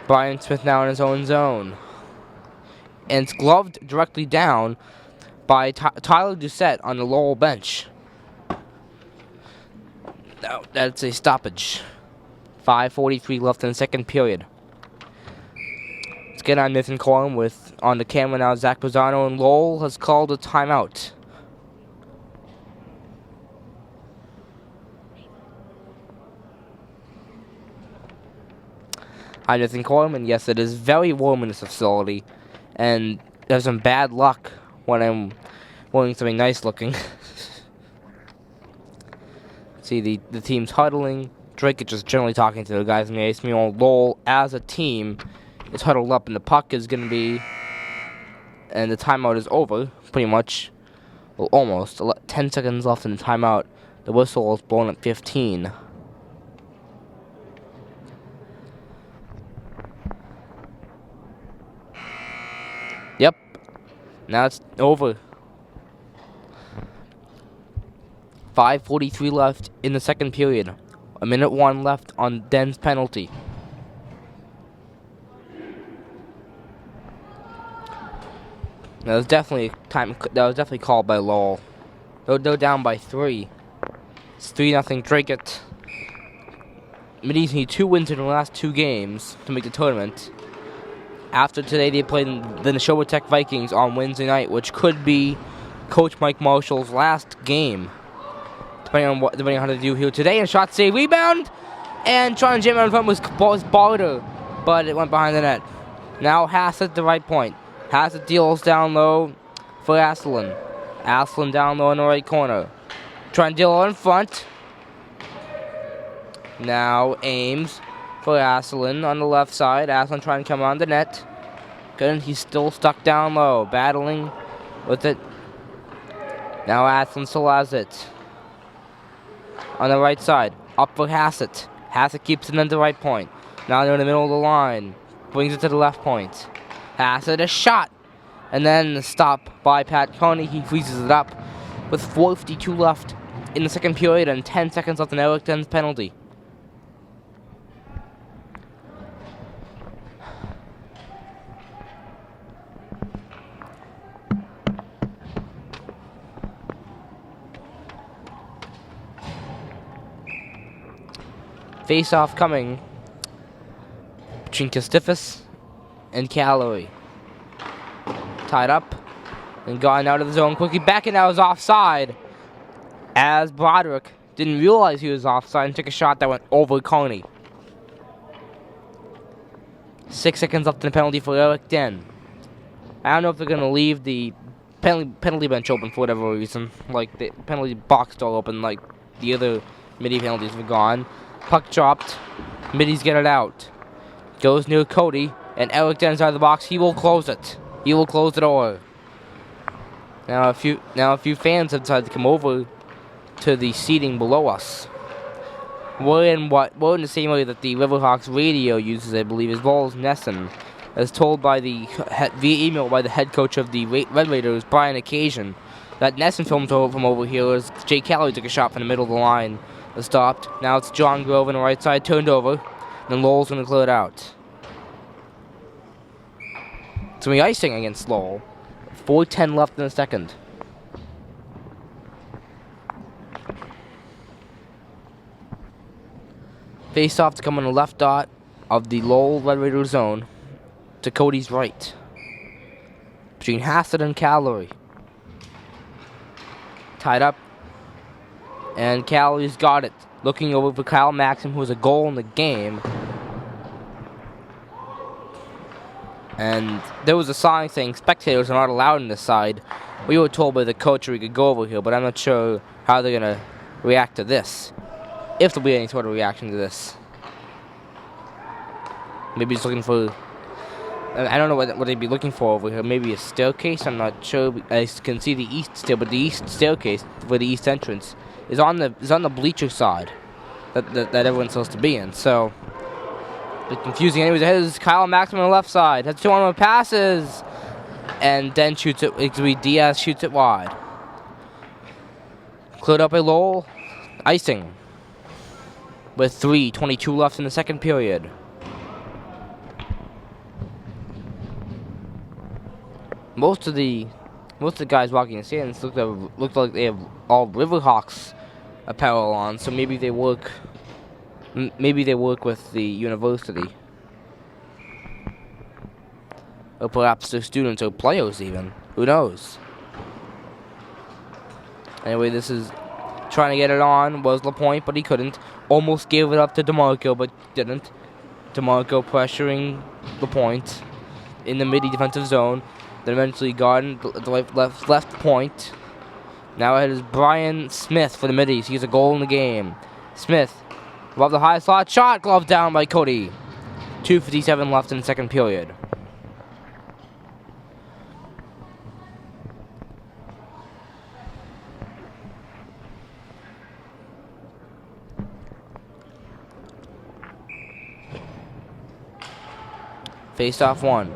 Brian Smith now in his own zone. And it's gloved directly down by Tyler Doucette on the Lowell bench. No, that's a stoppage. 5:43 left in the second period. Let's get on Nathan Corum with on the camera now. Zach Pisano, and Lowell has called a timeout. I'm Nathan Corum, and yes, it is very warm in this facility, and there's some bad luck when I'm wearing something nice looking. See the team's huddling. Drake is just generally talking to the guys in the ice. Meanwhile, Lowell as a team is huddled up, and the puck is going to be, and the timeout is over, pretty much, well, almost. 10 seconds left in the timeout. The whistle is blown at 15. Yep. Now it's over. 5:43 left in the second period. 1:01 left on Den's penalty. That was definitely called by Lowell. They're down by 3. It's 3-0 Drake it. Middies need 2 wins in the last 2 games to make the tournament. After today, they play the Neshoba Tech Vikings on Wednesday night, which could be Coach Mike Marshall's last game, depending on how they do here today. And shot save, rebound, and trying to jam out in front was Barter, but it went behind the net. Now Hassett the right point. Hassett deals down low for Aslan. Aslan down low in the right corner. Trying to deal in front. Now Ames for Aslan on the left side. Aslan trying to come on the net. Good, he's still stuck down low, battling with it. Now Aslan still has it. On the right side, up for Hassett. Hassett keeps it in the right point. Now they're in the middle of the line. Brings it to the left point. Hassett a shot. And then stop by Pat Coney. He freezes it up with 4:52 left in the second period and 10 seconds left in Eric Den's penalty. Face-off coming between Kostifis and Calorie. Tied up and gone out of the zone quickly. Back and out was offside as Broderick didn't realize he was offside and took a shot that went over Coney. 6 seconds left in the penalty for Eric Den. I don't know if they're going to leave the penalty bench open for whatever reason. Like the penalty box door open like the other midi penalties were gone. Puck dropped. Middies get it out. Goes near Cody, and Eric Den's out of the box. He will close it. He will close the door. Now a few fans have decided to come over to the seating below us. We're in the same way that the Riverhawks radio uses, I believe, as well as Nesson, as told by via email by the head coach of the Red Raiders, Brian Occasion, that Nesson filmed from over here as Jay Calloway took a shot from the middle of the line. Stopped. Now it's John Grove on the right side, turned over. Then Lowell's going to clear it out. It's going to be icing against Lowell. 4:10 left in the second. Face off to come on the left dot of the Lowell Red Raider zone to Cody's right. Between Hassett and Calorie. Tied up. And Callie's got it. Looking over for Kyle Maxim, who has a goal in the game. And there was a sign saying spectators are not allowed on this side. We were told by the coach we could go over here, but I'm not sure how they're going to react to this. If there'll be any sort of reaction to this. Maybe just looking for... I don't know what they'd be looking for over here. Maybe a staircase? I'm not sure. I can see the east still, but the east staircase for the east entrance is on the bleacher side that everyone's supposed to be in. So, a bit confusing. Anyways, ahead is Kyle Maxim on the left side. Has 2-on-1 passes, and then shoots it. It could be Diaz shoots it wide. Cleared up by Lowell. Icing. With 3:22 left in the second period. Most of the guys walking the stands look like they have all Riverhawks apparel on, so maybe they work with the university, or perhaps they're students or players even. Who knows? Anyway, this is trying to get it on was LaPointe, but he couldn't. Almost gave it up to DeMarco, but didn't. DeMarco pressuring LaPointe in the midi defensive zone. Then eventually Garden, the left point. Now it is Brian Smith for the middies. He has a goal in the game. Smith, above the high slot shot, glove down by Cody. 2:57 left in the second period. Face off one.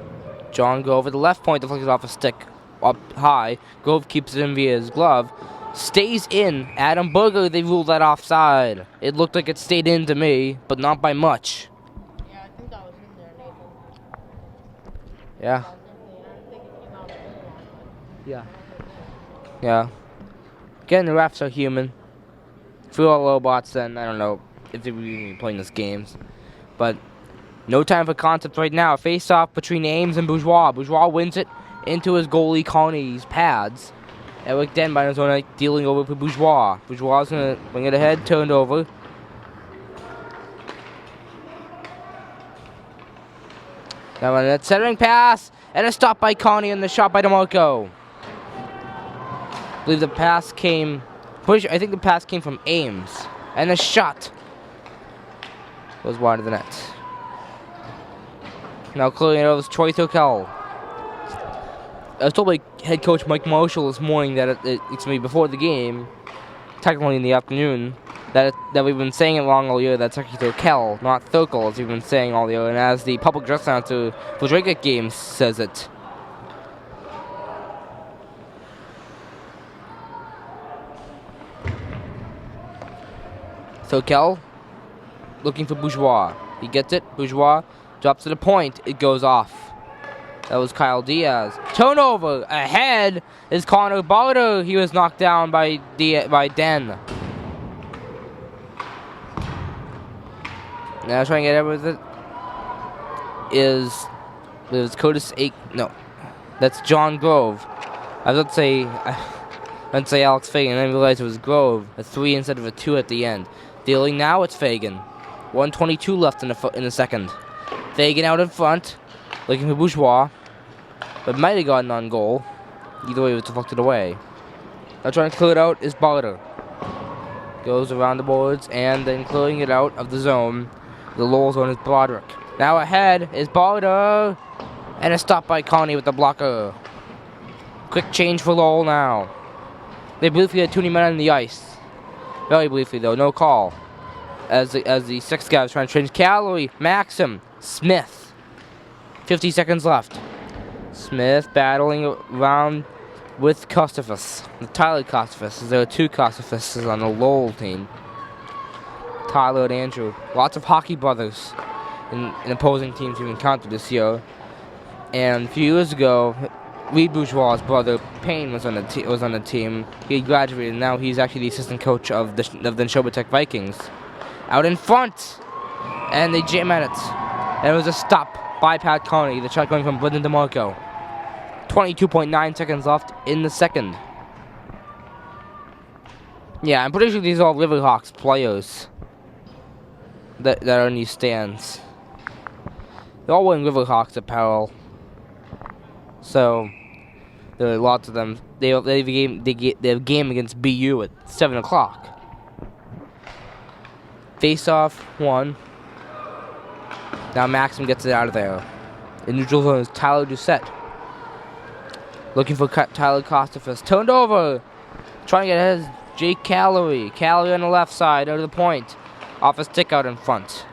John Grove at the left point, deflected off a stick up high. Grove keeps it in via his glove. Stays in. Adam Berger, they ruled that offside. It looked like it stayed in to me, but not by much. Yeah, I think that was in there, Nathan. Yeah. Yeah. Yeah. Again, the refs are human. If we were all robots, then I don't know if they would even be playing these games. But No time for concept right now. Face off between Ames and Bourgeois. Bourgeois wins it into his goalie Connie's pads. Eric Den by his own dealing over for Bourgeois. Bourgeois is going to bring it ahead, turned over. Now on that centering pass, and a stop by Connie and the shot by DeMarco. I believe the pass came, I think the pass came from Ames. And the shot was wide of the net. Now clearing it over to Troy Tokel. I was told by head coach Mike Marshall this morning that it's going to be before the game, technically in the afternoon, that we've been saying it long all year, that's actually Tokel, not Thurkel, as we've been saying all year, and as the public address announcer for Drake games says it. Tokel looking for Bourgeois. He gets it. Bourgeois drops to the point. It goes off. That was Kyle Diaz. Turnover. Ahead is Connor Barter. He was knocked down by Den. Now trying to get over with it is Curtis No, that's John Grove. I was about to say Alex Fagan, and then I realized it was Grove. A 3 instead of a 2 at the end. Dealing now, it's Fagan. 1:22 left in the second. Fagan out in front, looking for Bourgeois, but might have gotten on goal. Either way, it was deflected away. Now trying to clear it out is Barter. Goes around the boards, and then clearing it out of the zone. The Lowell zone is Broderick. Now ahead is Barter, and a stop by Connie with the blocker. Quick change for Lowell now. They briefly had 20 men on the ice. Very briefly though, no call. As the sixth guy was trying to change Calorie, Maxim, Smith. 50 seconds left. Smith battling around with Kostifus. Tyler Kostifus. There are 2 Kostifuses on the Lowell team. Tyler and Andrew. Lots of hockey brothers in opposing teams we've encountered this year. And a few years ago, Reed Bourgeois' brother Payne was on the team. He had graduated, and now he's actually the assistant coach of the Neshoba Tech Vikings. Out in front, and they jam at it. And it was a stop by Pat Connie. The shot going from Brendan DeMarco. 22.9 seconds left in the second. Yeah, I'm pretty sure these are all Riverhawks players that are in these stands. They're all wearing Riverhawks apparel. So there are lots of them. They have a game against BU at 7 o'clock. Face-off 1. Now Maxim gets it out of there. In neutral zone is Tyler Doucette. Looking for Tyler Kostifus. Turned over. Trying to get ahead. Jake Calorie. Calorie on the left side, over the point. Off a stick out in front.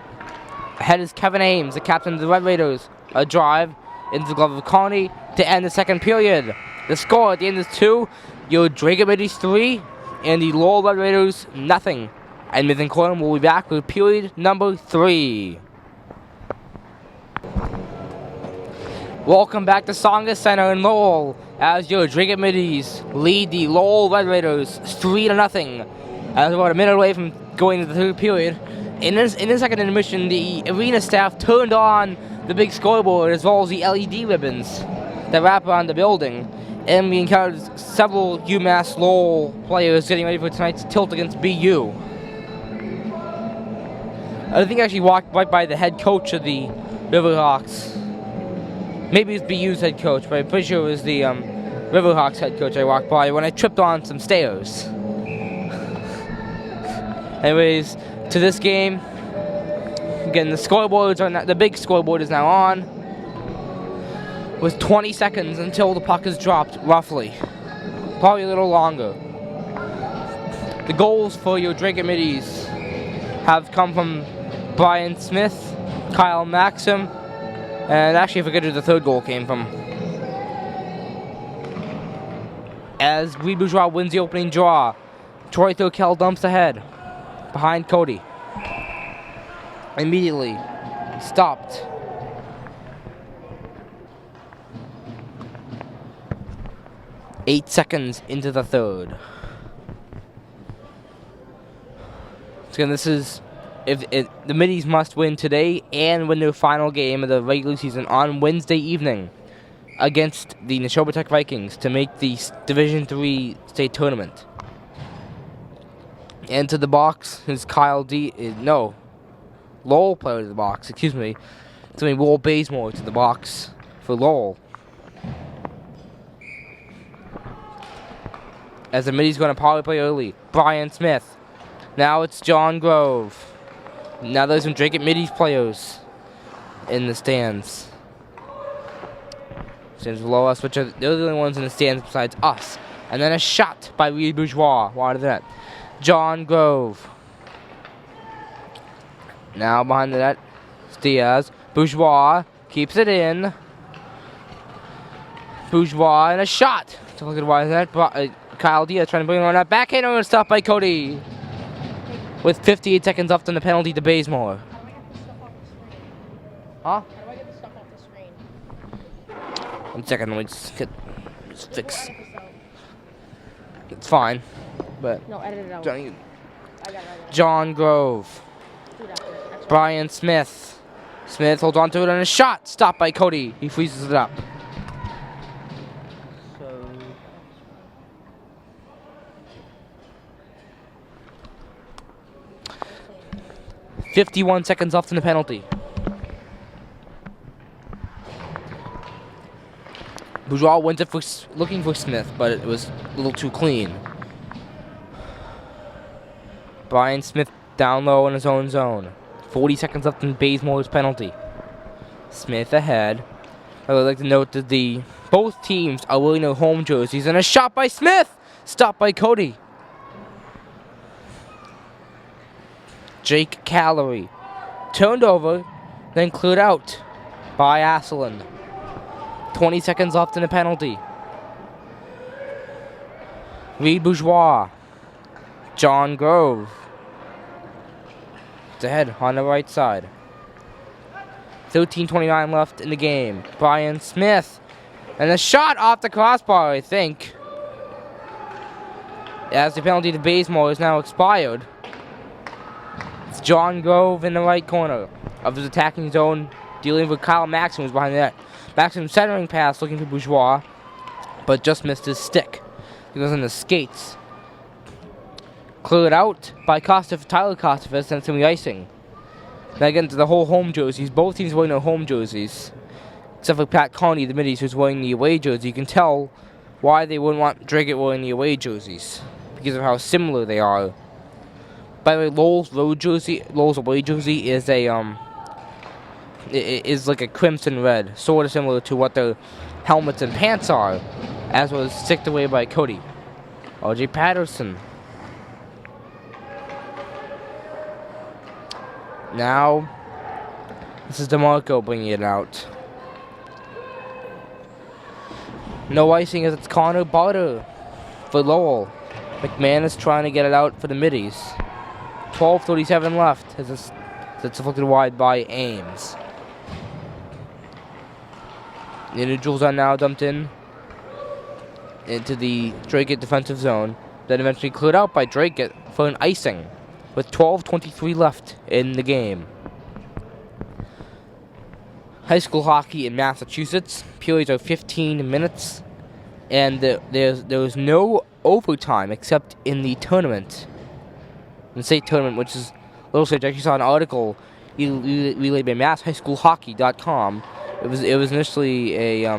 Ahead is Kevin Ames, the captain of the Red Raiders. A drive into the glove of Connie to end the second period. The score at the end is 2. Your Dragon Middies 3 and the Lowell Red Raiders nothing. And Myth and Corn will be back with period number 3. Welcome back to Tsongas Center in Lowell as your Dragon Middies lead the Lowell Red Raiders 3-0. As we're about a minute away from going to the third period. In the second intermission, the arena staff turned on the big scoreboard as well as the LED ribbons that wrap around the building. And we encountered several UMass Lowell players getting ready for tonight's tilt against BU. I think I actually walked right by the head coach of the Riverhawks. Maybe it's BU's head coach, but I'm pretty sure it was the Riverhawks head coach I walked by when I tripped on some stairs. Anyways, to this game, again, the big scoreboard is now on, with 20 seconds until the puck is dropped, roughly. Probably a little longer. The goals for your Dragon Middies have come from Brian Smith, Kyle Maxim, and actually I forget who the third goal came from. As Reed Bourgeois wins the opening draw, Troy Thurkel dumps ahead, behind Cody. Immediately stopped. Eight seconds into the third. So again, this is the Middies must win today and win their final game of the regular season on Wednesday evening against the Neshoba Tech Vikings to make the Division III state tournament. Into the box is Lowell player to the box, excuse me. It's going to be Will Bazemore to the box for Lowell. As the Middies going to power play early, Brian Smith. Now it's John Grove. Now there's some Drake Middies players in the stands. Stands below us, which are they're the only ones in the stands besides us. And then a shot by Reed Bourgeois. Wide of that. John Grove. Now behind the net, Diaz. Bourgeois keeps it in. Bourgeois and a shot. To look at wide of that. Kyle Diaz trying to bring it on that backhand over stop by Cody. With 58 seconds left on the penalty to Bazemore. Huh? How do I get the stuff off the screen? 1 second, let me just fix. It's fine, but No, edit it out. Johnny, I got it. John Grove, Do that first. That's Brian Smith. Smith holds on to it and a shot stopped by Cody. He freezes it up. 51 seconds left in the penalty. Bourgeois went it for looking for Smith, but it was a little too clean. Brian Smith down low in his own zone. 40 seconds left in Bazemore's penalty. Smith ahead. I would like to note that both teams are wearing their home jerseys, and a shot by Smith, stopped by Cody. Jake Callery turned over, then cleared out by Asselin. 20 seconds left in the penalty. Reed Bourgeois. John Grove. It's ahead on the right side. 13:29 left in the game. Brian Smith. And a shot off the crossbar, I think. As the penalty to Bazemore is now expired. It's John Grove in the right corner of his attacking zone, dealing with Kyle Maxim, who's behind the net. Maxim centering pass looking for Bourgeois, but just missed his stick. He goes on the skates. Cleared out by Tyler Kostifus and some icing. Now again to the whole home jerseys. Both teams wearing their home jerseys. Except for Pat Carney, the Middies, who's wearing the away jersey. You can tell why they wouldn't want Drake wearing the away jerseys. Because of how similar they are. By the way, Lowell's away jersey is is like a crimson red, sort of similar to what their helmets and pants are, as was sticked away by Cody. RJ Patterson. Now, this is DeMarco bringing it out. No icing as it's Connor Barter for Lowell. McManus trying to get it out for the Middies. 12:37 left as it's deflected wide by Ames. The individuals are now dumped into the Drake defensive zone, then eventually cleared out by Drake for an icing with 12:23 left in the game. High school hockey in Massachusetts. Periods are 15 minutes, and there was no overtime except in the tournament. In the state tournament, which is Little Sage. I actually saw an article relayed by MassHighSchoolHockey.com. It was initially a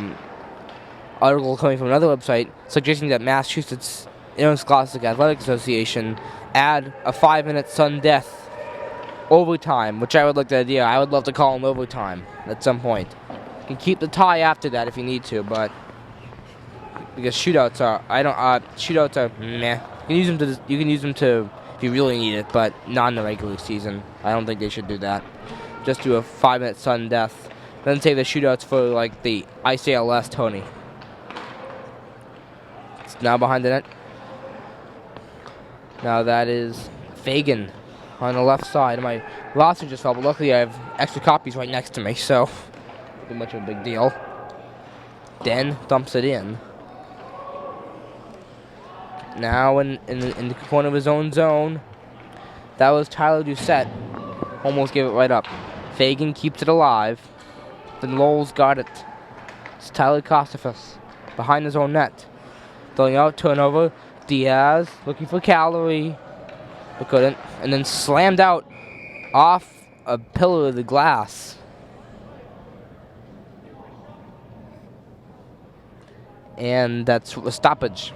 article coming from another website suggesting that Massachusetts Interscholastic Athletic Association add a 5-minute sudden death overtime, which I would like the idea. I would love to call them overtime at some point. You can keep the tie after that if you need to, but because shootouts are meh. You can use them to if you really need it, but not in the regular season. I don't think they should do that. Just do a 5-minute sudden death. Then save the shootouts for like the ICLS Tony. It's now behind the net. Now that is Fagan on the left side. My roster just fell, but luckily I have extra copies right next to me, so not too much of a big deal. Den dumps it in. Now in the corner of his own zone, that was Tyler Doucette. almost gave it right up. Fagan keeps it alive. Then Lowell's got it. It's Tyler Kostifus behind his own net. Throwing out, turnover. Diaz looking for Calorie, but couldn't. And then slammed out off a pillar of the glass. And that's a stoppage.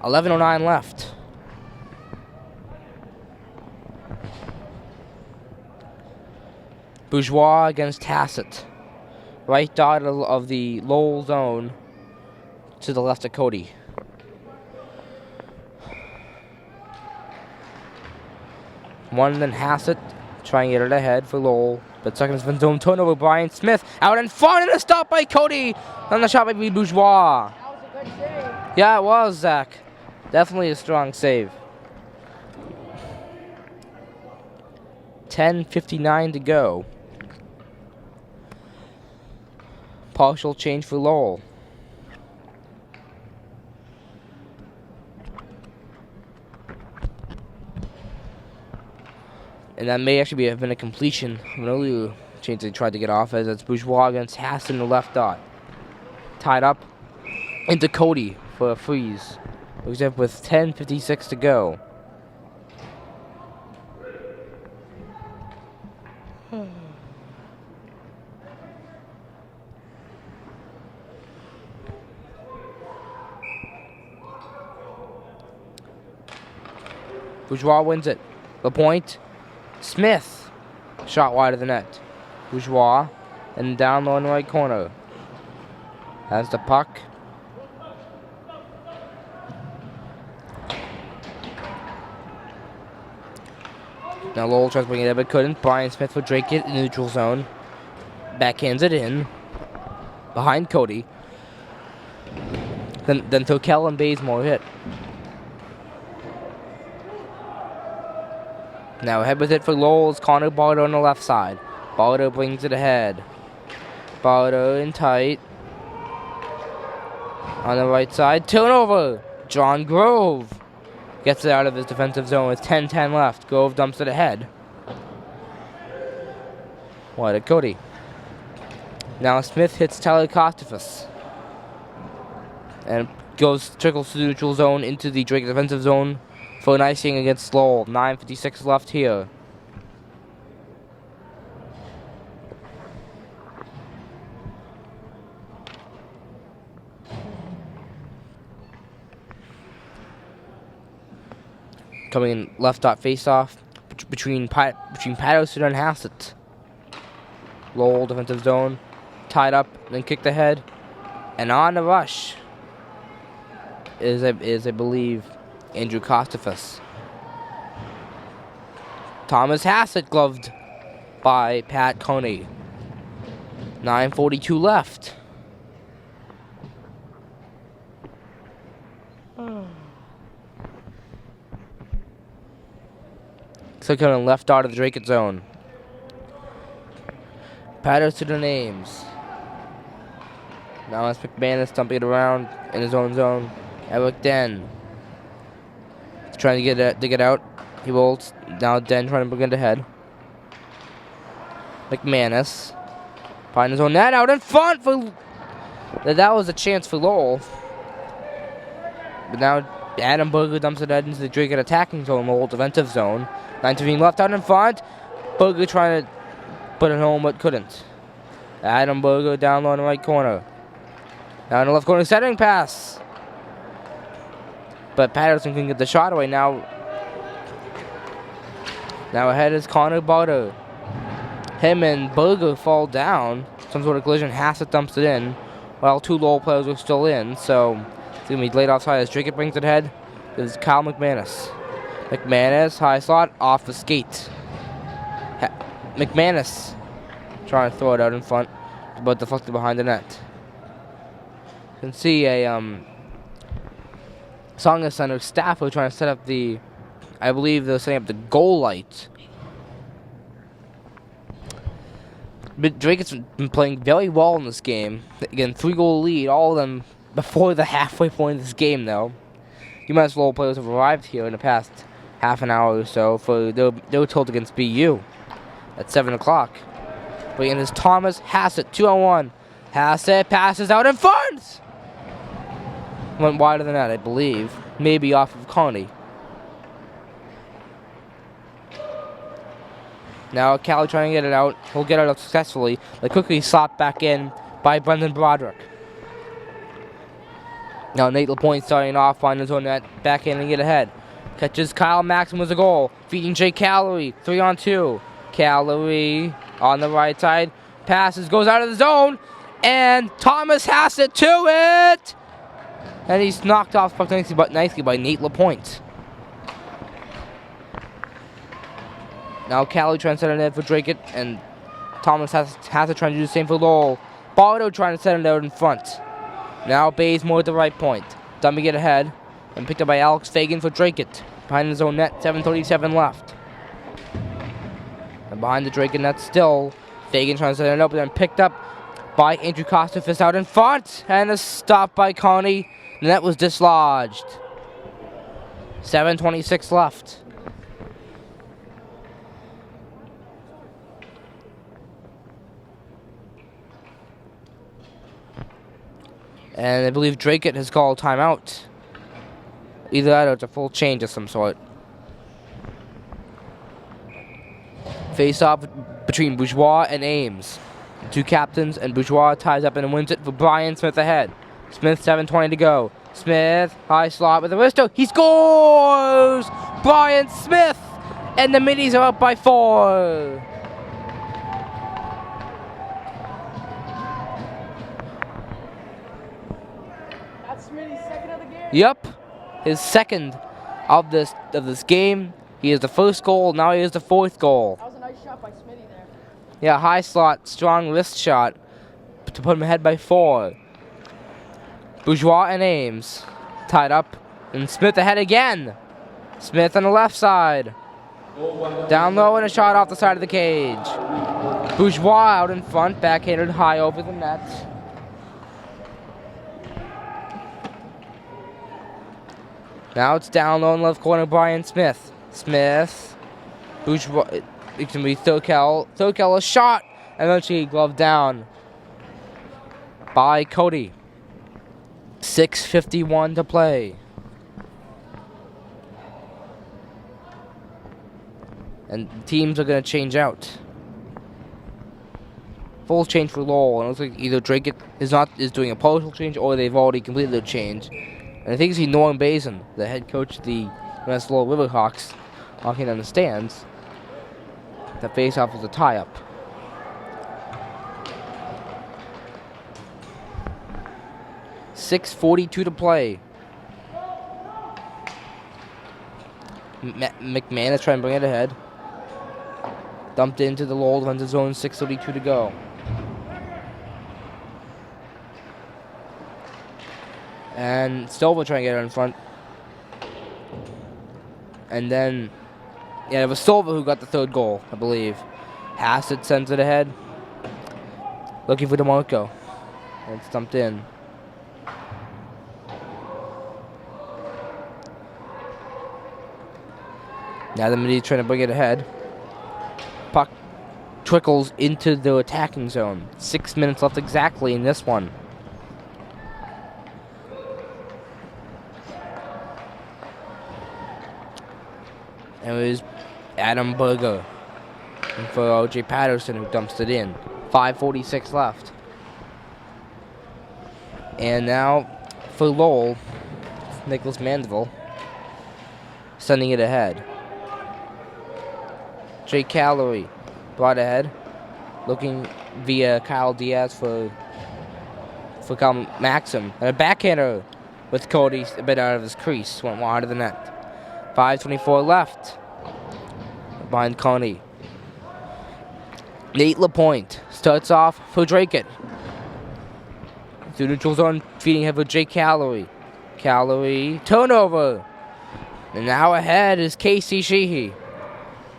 11:09 left. Bourgeois against Hassett. Right dot of the Lowell zone to the left of Cody. One then Hassett trying to get it ahead for Lowell. But second has been zone turnover. Brian Smith out in front and a stop by Cody. On the shot by Bourgeois. That was a good save. Yeah, it was, Zach. Definitely a strong save. 10:59 to go. Partial change for Lowell. And that may actually have been a completion of an earlier change they tried to get off, as it's Bourgeois against Hass in the left dot. Tied up into Cody for a freeze. Except with 10:56 to go. Bourgeois wins it. The point. Smith. Shot wide of the net. Bourgeois. And down low in the right corner. Has the puck. Now Lowell tries to bring it in, but couldn't. Brian Smith would drake it in the neutral zone. Backhands it in. Behind Cody. Then Tokel and Bazemore hit. Now ahead with it for Lowell's Connor Bardo on the left side. Bardo brings it ahead. Bardo in tight. On the right side. Turnover. John Grove gets it out of his defensive zone with 10:10 left. Grove dumps it ahead. Wide at Cody. Now Smith hits Tyler Kostifus. And trickles to the neutral zone into the Drake defensive zone for an icing against Lowell. 9:56 left here. Coming in left dot face off between Patterson and Hassett. Lowell defensive zone. Tied up, then kicked ahead. And on the rush is I believe Andrew Kostifus. Thomas Hassett gloved by Pat Coney. 9:42 left. So coming left out of the Drake zone. Patterson to Ames. Now it's McManus dumping it around in his own zone. Eric Den trying to get out. He rolls. Now Den trying to bring it ahead. McManus finding his own net out in front for. That was a chance for Lowell. But now Adam Berger dumps it into the Drake attacking zone, Lowell defensive zone. 19 left out in front. Berger trying to put it home but couldn't. Adam Berger down low in the right corner. Now in the left corner, centering pass. But Patterson can get the shot away now. Now ahead is Connor Barter. Him and Berger fall down. Some sort of collision. Hassett dumps it in. While two Lowell players are still in. So it's going to be laid offside as Drake brings it ahead. This is Kyle McManus. McManus, high slot, off the skate. McManus trying to throw it out in front, but deflected behind the net. You can see a Tsongas center staff who are trying to set up the, I believe they're setting up the goal light. But Drake has been playing very well in this game. Again, 3-goal lead, all of them before the halfway point of this game though. UMass Lowell players have arrived here in the past half an hour or so. They were told against BU at 7 o'clock. Bringing is Thomas Hassett, 2-on-1. Hassett passes out in front. Went wider than that, I believe. Maybe off of Coney. Now Callie trying to get it out. He'll get it out successfully. The quickly slapped back in by Brendan Broderick. Now Nate LaPointe starting off on his own net. Back in and get ahead. Catches Kyle Maxim with a goal. Feeding Jay Calorie. 3-on-2. Calorie on the right side. Passes, goes out of the zone. And Thomas Hassett to it. And he's knocked off nicely by Nate LaPointe. Now Callie trying to set it in for Drake, and Thomas has to try to do the same for Lowell. Bardo trying to set it out in front. Now Bazemore at the right point. Dumping it ahead, and picked up by Alex Fagan for Drake behind his own net. 7:37 left. And behind the Drake net still, Fagan trying to set it up, but then picked up by Andrew Kostafis out in front, and a stop by Connie. The net was dislodged. 7:26 left. And I believe Drake has called timeout. Either that or it's a full change of some sort. Face off between Bourgeois and Ames. The two captains, and Bourgeois ties up and wins it for Brian Smith ahead. Smith, 7:20 to go. Smith, high slot with the wristo. He scores! Brian Smith! And the Middies are up by 4. That's Smitty's second of the game? Yep. His second of this game. He is the first goal. Now he is the 4th goal. That was a nice shot by Smitty there. Yeah, high slot, strong wrist shot to put him ahead by 4. Bourgeois and Ames tied up, and Smith ahead again. Smith on the left side. Down low and a shot off the side of the cage. Bourgeois out in front, backhanded high over the net. Now it's down low in the left corner, Brian Smith. Smith, Bourgeois, it can be Thokel. Thokel a shot, and eventually gloved down by Cody. 6:51 to play. And teams are going to change out. Full change for Lowell. And it looks like either Drake is doing a partial change, or they've already completed the change. And I think it's Norm Bazin, the head coach of the US Lowell Riverhawks, walking on the stands. The face-off is a tie-up. .6:42 to play. McMahon is trying to bring it ahead. Dumped into the Lowell defensive zone, 6:32 to go. And Silva trying to get it in front. And then, yeah, it was Silva who got the 3rd goal, I believe. Hassett sends it ahead. Looking for DeMarco. And it's dumped in. Now the Middies trying to bring it ahead. Puck trickles into the attacking zone. 6 minutes left exactly in this one. And it was Adam Berger and for O.J. Patterson who dumps it in. 5:46 left. And now for Lowell, Nicholas Mandeville sending it ahead. Jay Calorie brought ahead, looking via Kyle Diaz for Kyle Maxim. And a backhander with Cody a bit out of his crease. Went wide of the net. 5:24 left. Behind Coney. Nate LaPointe starts off for Drake. Through neutral zone, feeding him for Jake Calorie. Calorie, turnover. And now ahead is Casey Sheehy.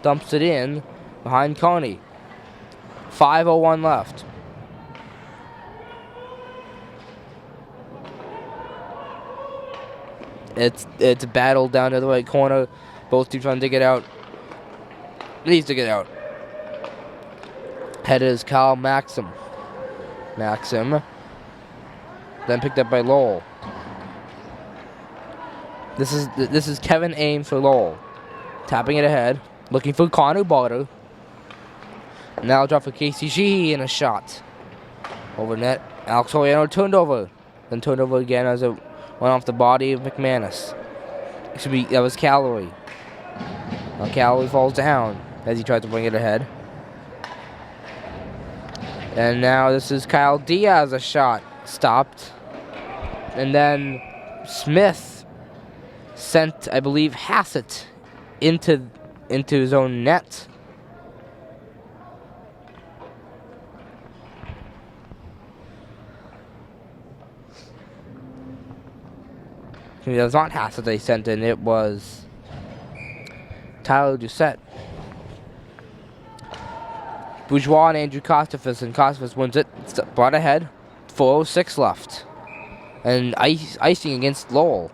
Dumps it in behind Coney. 5:01 left. It's a battle down to the right corner. Both teams trying to dig it out. Needs to get out. Head is Kyle Maxim. Maxim. Then picked up by Lowell. This is Kevin Ames for Lowell. Tapping it ahead. Looking for Connor Barter. Now drop for Casey Sheehy in a shot. Over net. Alex Soriano turned over. Then turned over again as it went off the body of McManus. That was Calorie. Now Calorie falls down as he tried to bring it ahead. And now this is Kyle Diaz, a shot. Stopped. And then Smith sent, I believe, Hassett into his own net. It was not Hassett they sent in, it was Tyler Doucette. Bourgeois and Andrew Kostafis, and Kostafis wins it. It's brought ahead. 4:06 left. And icing against Lowell.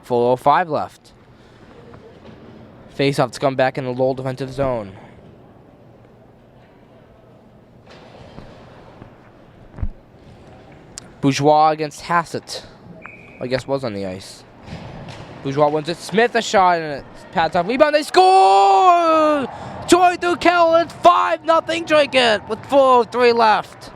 4:05 left. Face-off to come back in the Lowell defensive zone. Bourgeois against Hassett. I guess was on the ice. Bourgeois wins it. Smith a shot and it's pads off. Rebound. They score! Joy through Kell. It's 5-0. Drink it with 4:03 left.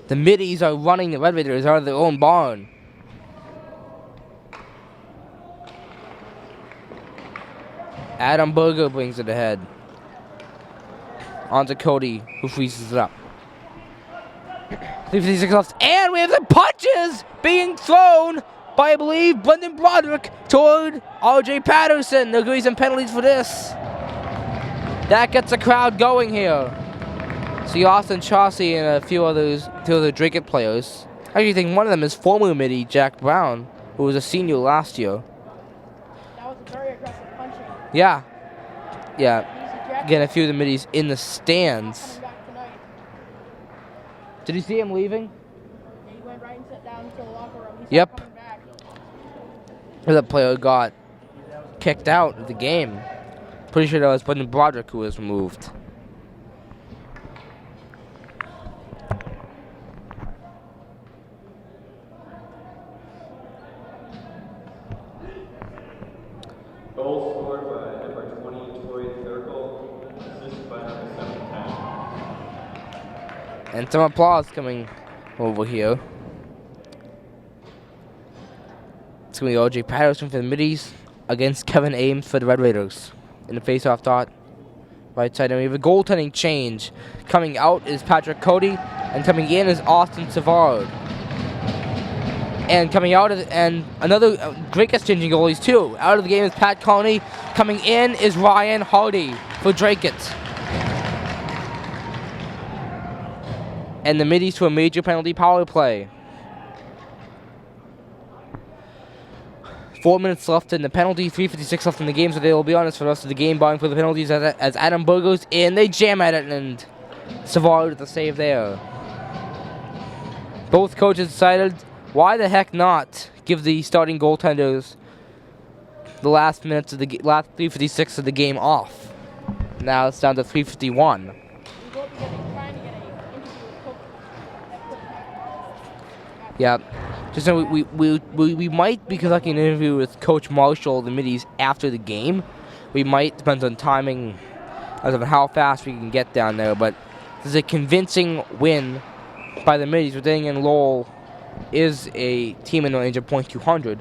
The middies are running the Red Raiders out of their own barn. Adam Berger brings it ahead. On to Cody, who freezes it up. 3:56 left, and we have the punches being thrown by, I believe, Brendan Broderick toward RJ Patterson. No agrees and penalties for this. That gets the crowd going here. See Austin Chauncey and a few other Drakeit players. I actually think one of them is former midi Jack Brown, who was a senior last year. That was a very aggressive punching. Yeah. Again, a few of the middies in the stands. Coming back tonight. Did you see him leaving? Yeah, he went right and sat down to the locker room. He's Yep. coming back. The player got kicked out of the game. Pretty sure that was Brendan Broderick who was removed. Goal scored by number 20, Tori Thurkel, assisted by number 7, And some applause coming over here. It's going to be O.J. Patterson for the middies against Kevin Ames for the Red Raiders. In the face-off dot, right side. And we have a goaltending change. Coming out is Patrick Cody, and coming in is Austin Savard. And coming out, and another Drakeit's changing goalies too. Out of the game is Pat Coney. Coming in is Ryan Hardy for Drakeit. And the middies to a major penalty power play. 4 minutes left in the penalty, 3:56 left in the game, so they will be honest for the rest of the game, barring for the penalties as Adam Berg goes in. They jam at it, and Savard with the save there. Both coaches decided, why the heck not give the starting goaltenders the last minutes of the last 3:56 of the game off. Now it's down to 3:51. We will be trying to get an interview with Coach. Yeah, just so we might be conducting an interview with Coach Marshall of the middies after the game. We might, depends on timing as of how fast we can get down there. But this is a convincing win by the middies. We're getting in Lowell is a team in the range of .200.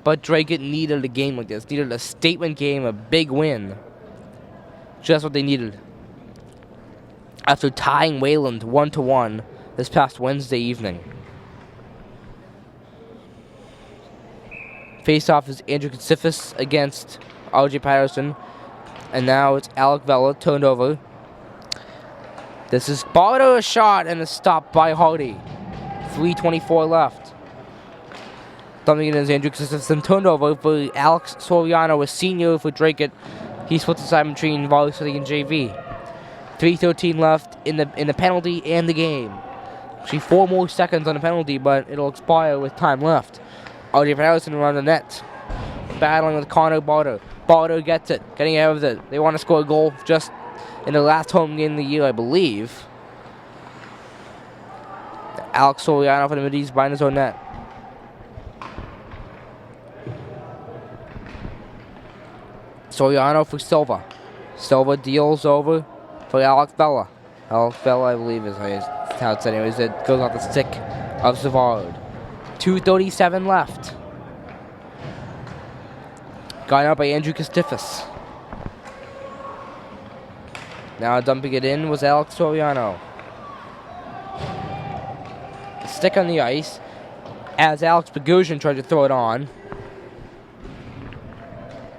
But Drakeit needed a game like this. Needed a statement game, a big win. Just what they needed. After tying Wayland 1-1 this past Wednesday evening. Face-off is Andrew Katsifis against RJ Patterson. And now it's Alec Vella turned over. This is Barter, a shot and a stop by Hardy. 3:24 left. Dumping it in Andrew Christensen. Turned over for Alex Soriano, a senior for Drake. He splits aside between varsity and JV. 3:13 left in the penalty and the game. Actually, 4 more seconds on the penalty, but it'll expire with time left. RJ Patterson around the net. Battling with Connor Barter. Barter gets it, getting out of it. They want to score a goal just in the last home game of the year, I believe. Alex Soriano for the Middies behind his own net. Soriano for Silva. Silva deals over for Alex Bella. Alex Bella, I believe, is how it's said. Anyways, it goes off the stick of Savard. 2:37 left. Got out by Andrew Castifis. Now dumping it in was Alex Soriano. Stick on the ice as Alex Bogosian tried to throw it on.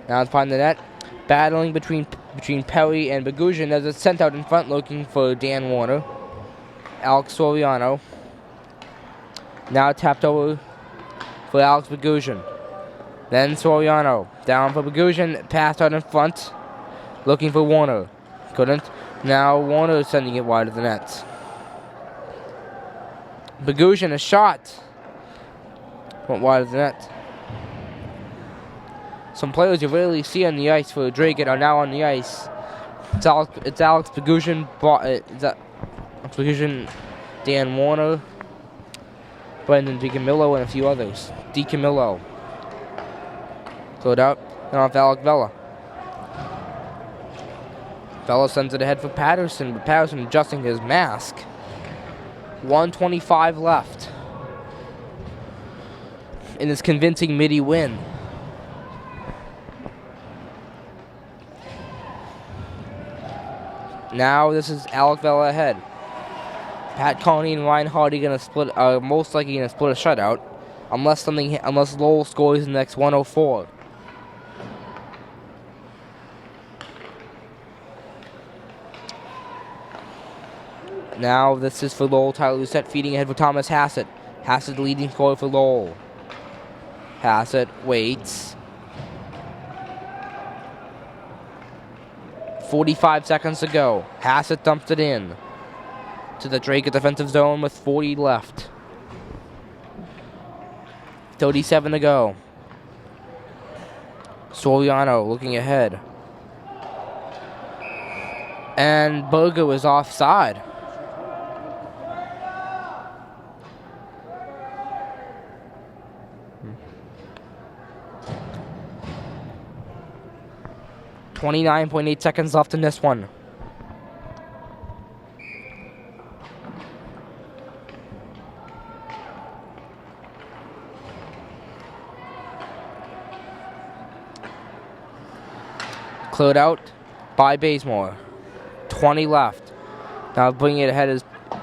Now it's behind the net. Battling between Perry and Bogosian as it's sent out in front looking for Dan Warner. Alex Soriano. Now tapped over for Alex Bogosian. Then Soriano. Down for Bogosian. Passed out in front. Looking for Warner. Couldn't. Now Warner is sending it wide of the net. Bogosian, a shot. Went wide of the net. Some players you rarely see on the ice for Drake are now on the ice. It's Alex Bogosian, Bogosian, Dan Warner, Brendan DiCamillo, and a few others. DiCamillo. Cleared out, and off Alec Vella. Vella sends it ahead for Patterson, but Patterson adjusting his mask. 1:25 left in this convincing midi win. Now this is Alec Vella ahead. Pat Coney and Ryan Hardy are most likely gonna split a shutout, unless Lowell scores in the next 104. Now this is for Lowell. Tyler Lucette feeding ahead for Thomas Hassett. Hassett leading scorer for Lowell. Hassett waits. 45 seconds to go. Hassett dumped it in to the Drake defensive zone with 40 left. 37 to go. Soriano looking ahead. And Berger was offside. .8 seconds left in this one. Cleared out by Bazemore. 20 left. Now bringing it ahead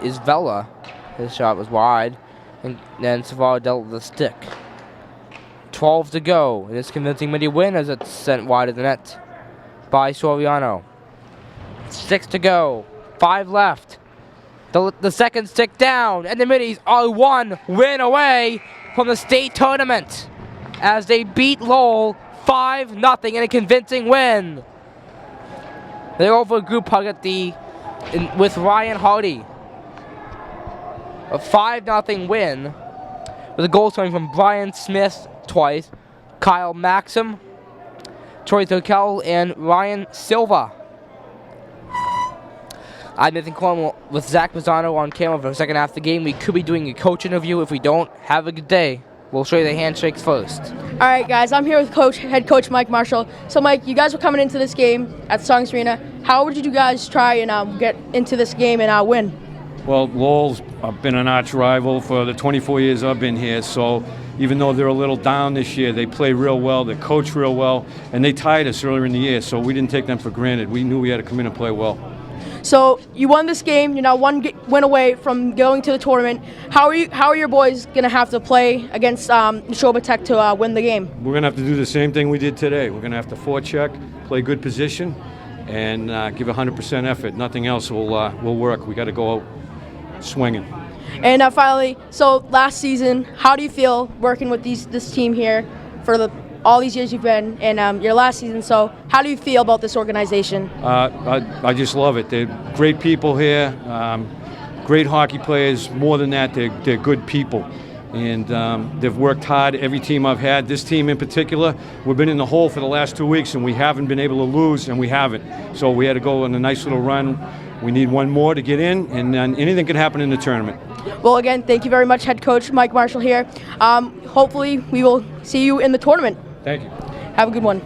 is Vella. His shot was wide. And then Savard dealt with the stick. 12 to go. And it's convincing midi win as it's sent wide of the net by Soriano. 6 to go. 5 left. The second stick down. And the Middies are 1 win away from the state tournament as they beat Lowell 5-0 in a convincing win. They go for a group hug with Ryan Hardy. A 5-0 win with the goals coming from Brian Smith twice, Kyle Maxim, Troy Turkel, and Ryan Silva. I'm Nathan Cornwell with Zach Mazzano on camera for the second half of the game. We could be doing a coach interview. If we don't, have a good day. We'll show you the handshakes first. All right, guys, I'm here with head coach Mike Marshall. So, Mike, you guys were coming into this game at Tsongas Arena. How would you guys try and get into this game and win? Well, Lowell's been an arch rival for the 24 years I've been here, so even though they're a little down this year, they play real well, they coach real well, and they tied us earlier in the year, so we didn't take them for granted. We knew we had to come in and play well. So you won this game. You're now one win away from going to the tournament. How are your boys going to have to play against Neshoba Tech to win the game? We're going to have to do the same thing we did today. We're going to have to forecheck, play good position, and give 100% effort. Nothing else will work. We got to go out swinging. And finally, so last season, how do you feel working with this team here for all these years you've been in your last season? So how do you feel about this organization? I just love it. They're great people here, great hockey players. More than that, they're good people. And they've worked hard, every team I've had. This team in particular, we've been in the hole for the last 2 weeks, and we haven't been able to lose, and we haven't. So we had to go on a nice little run. We need one more to get in, and then anything can happen in the tournament. Well, again, thank you very much, head coach Mike Marshall here. Hopefully, we will see you in the tournament. Thank you. Have a good one.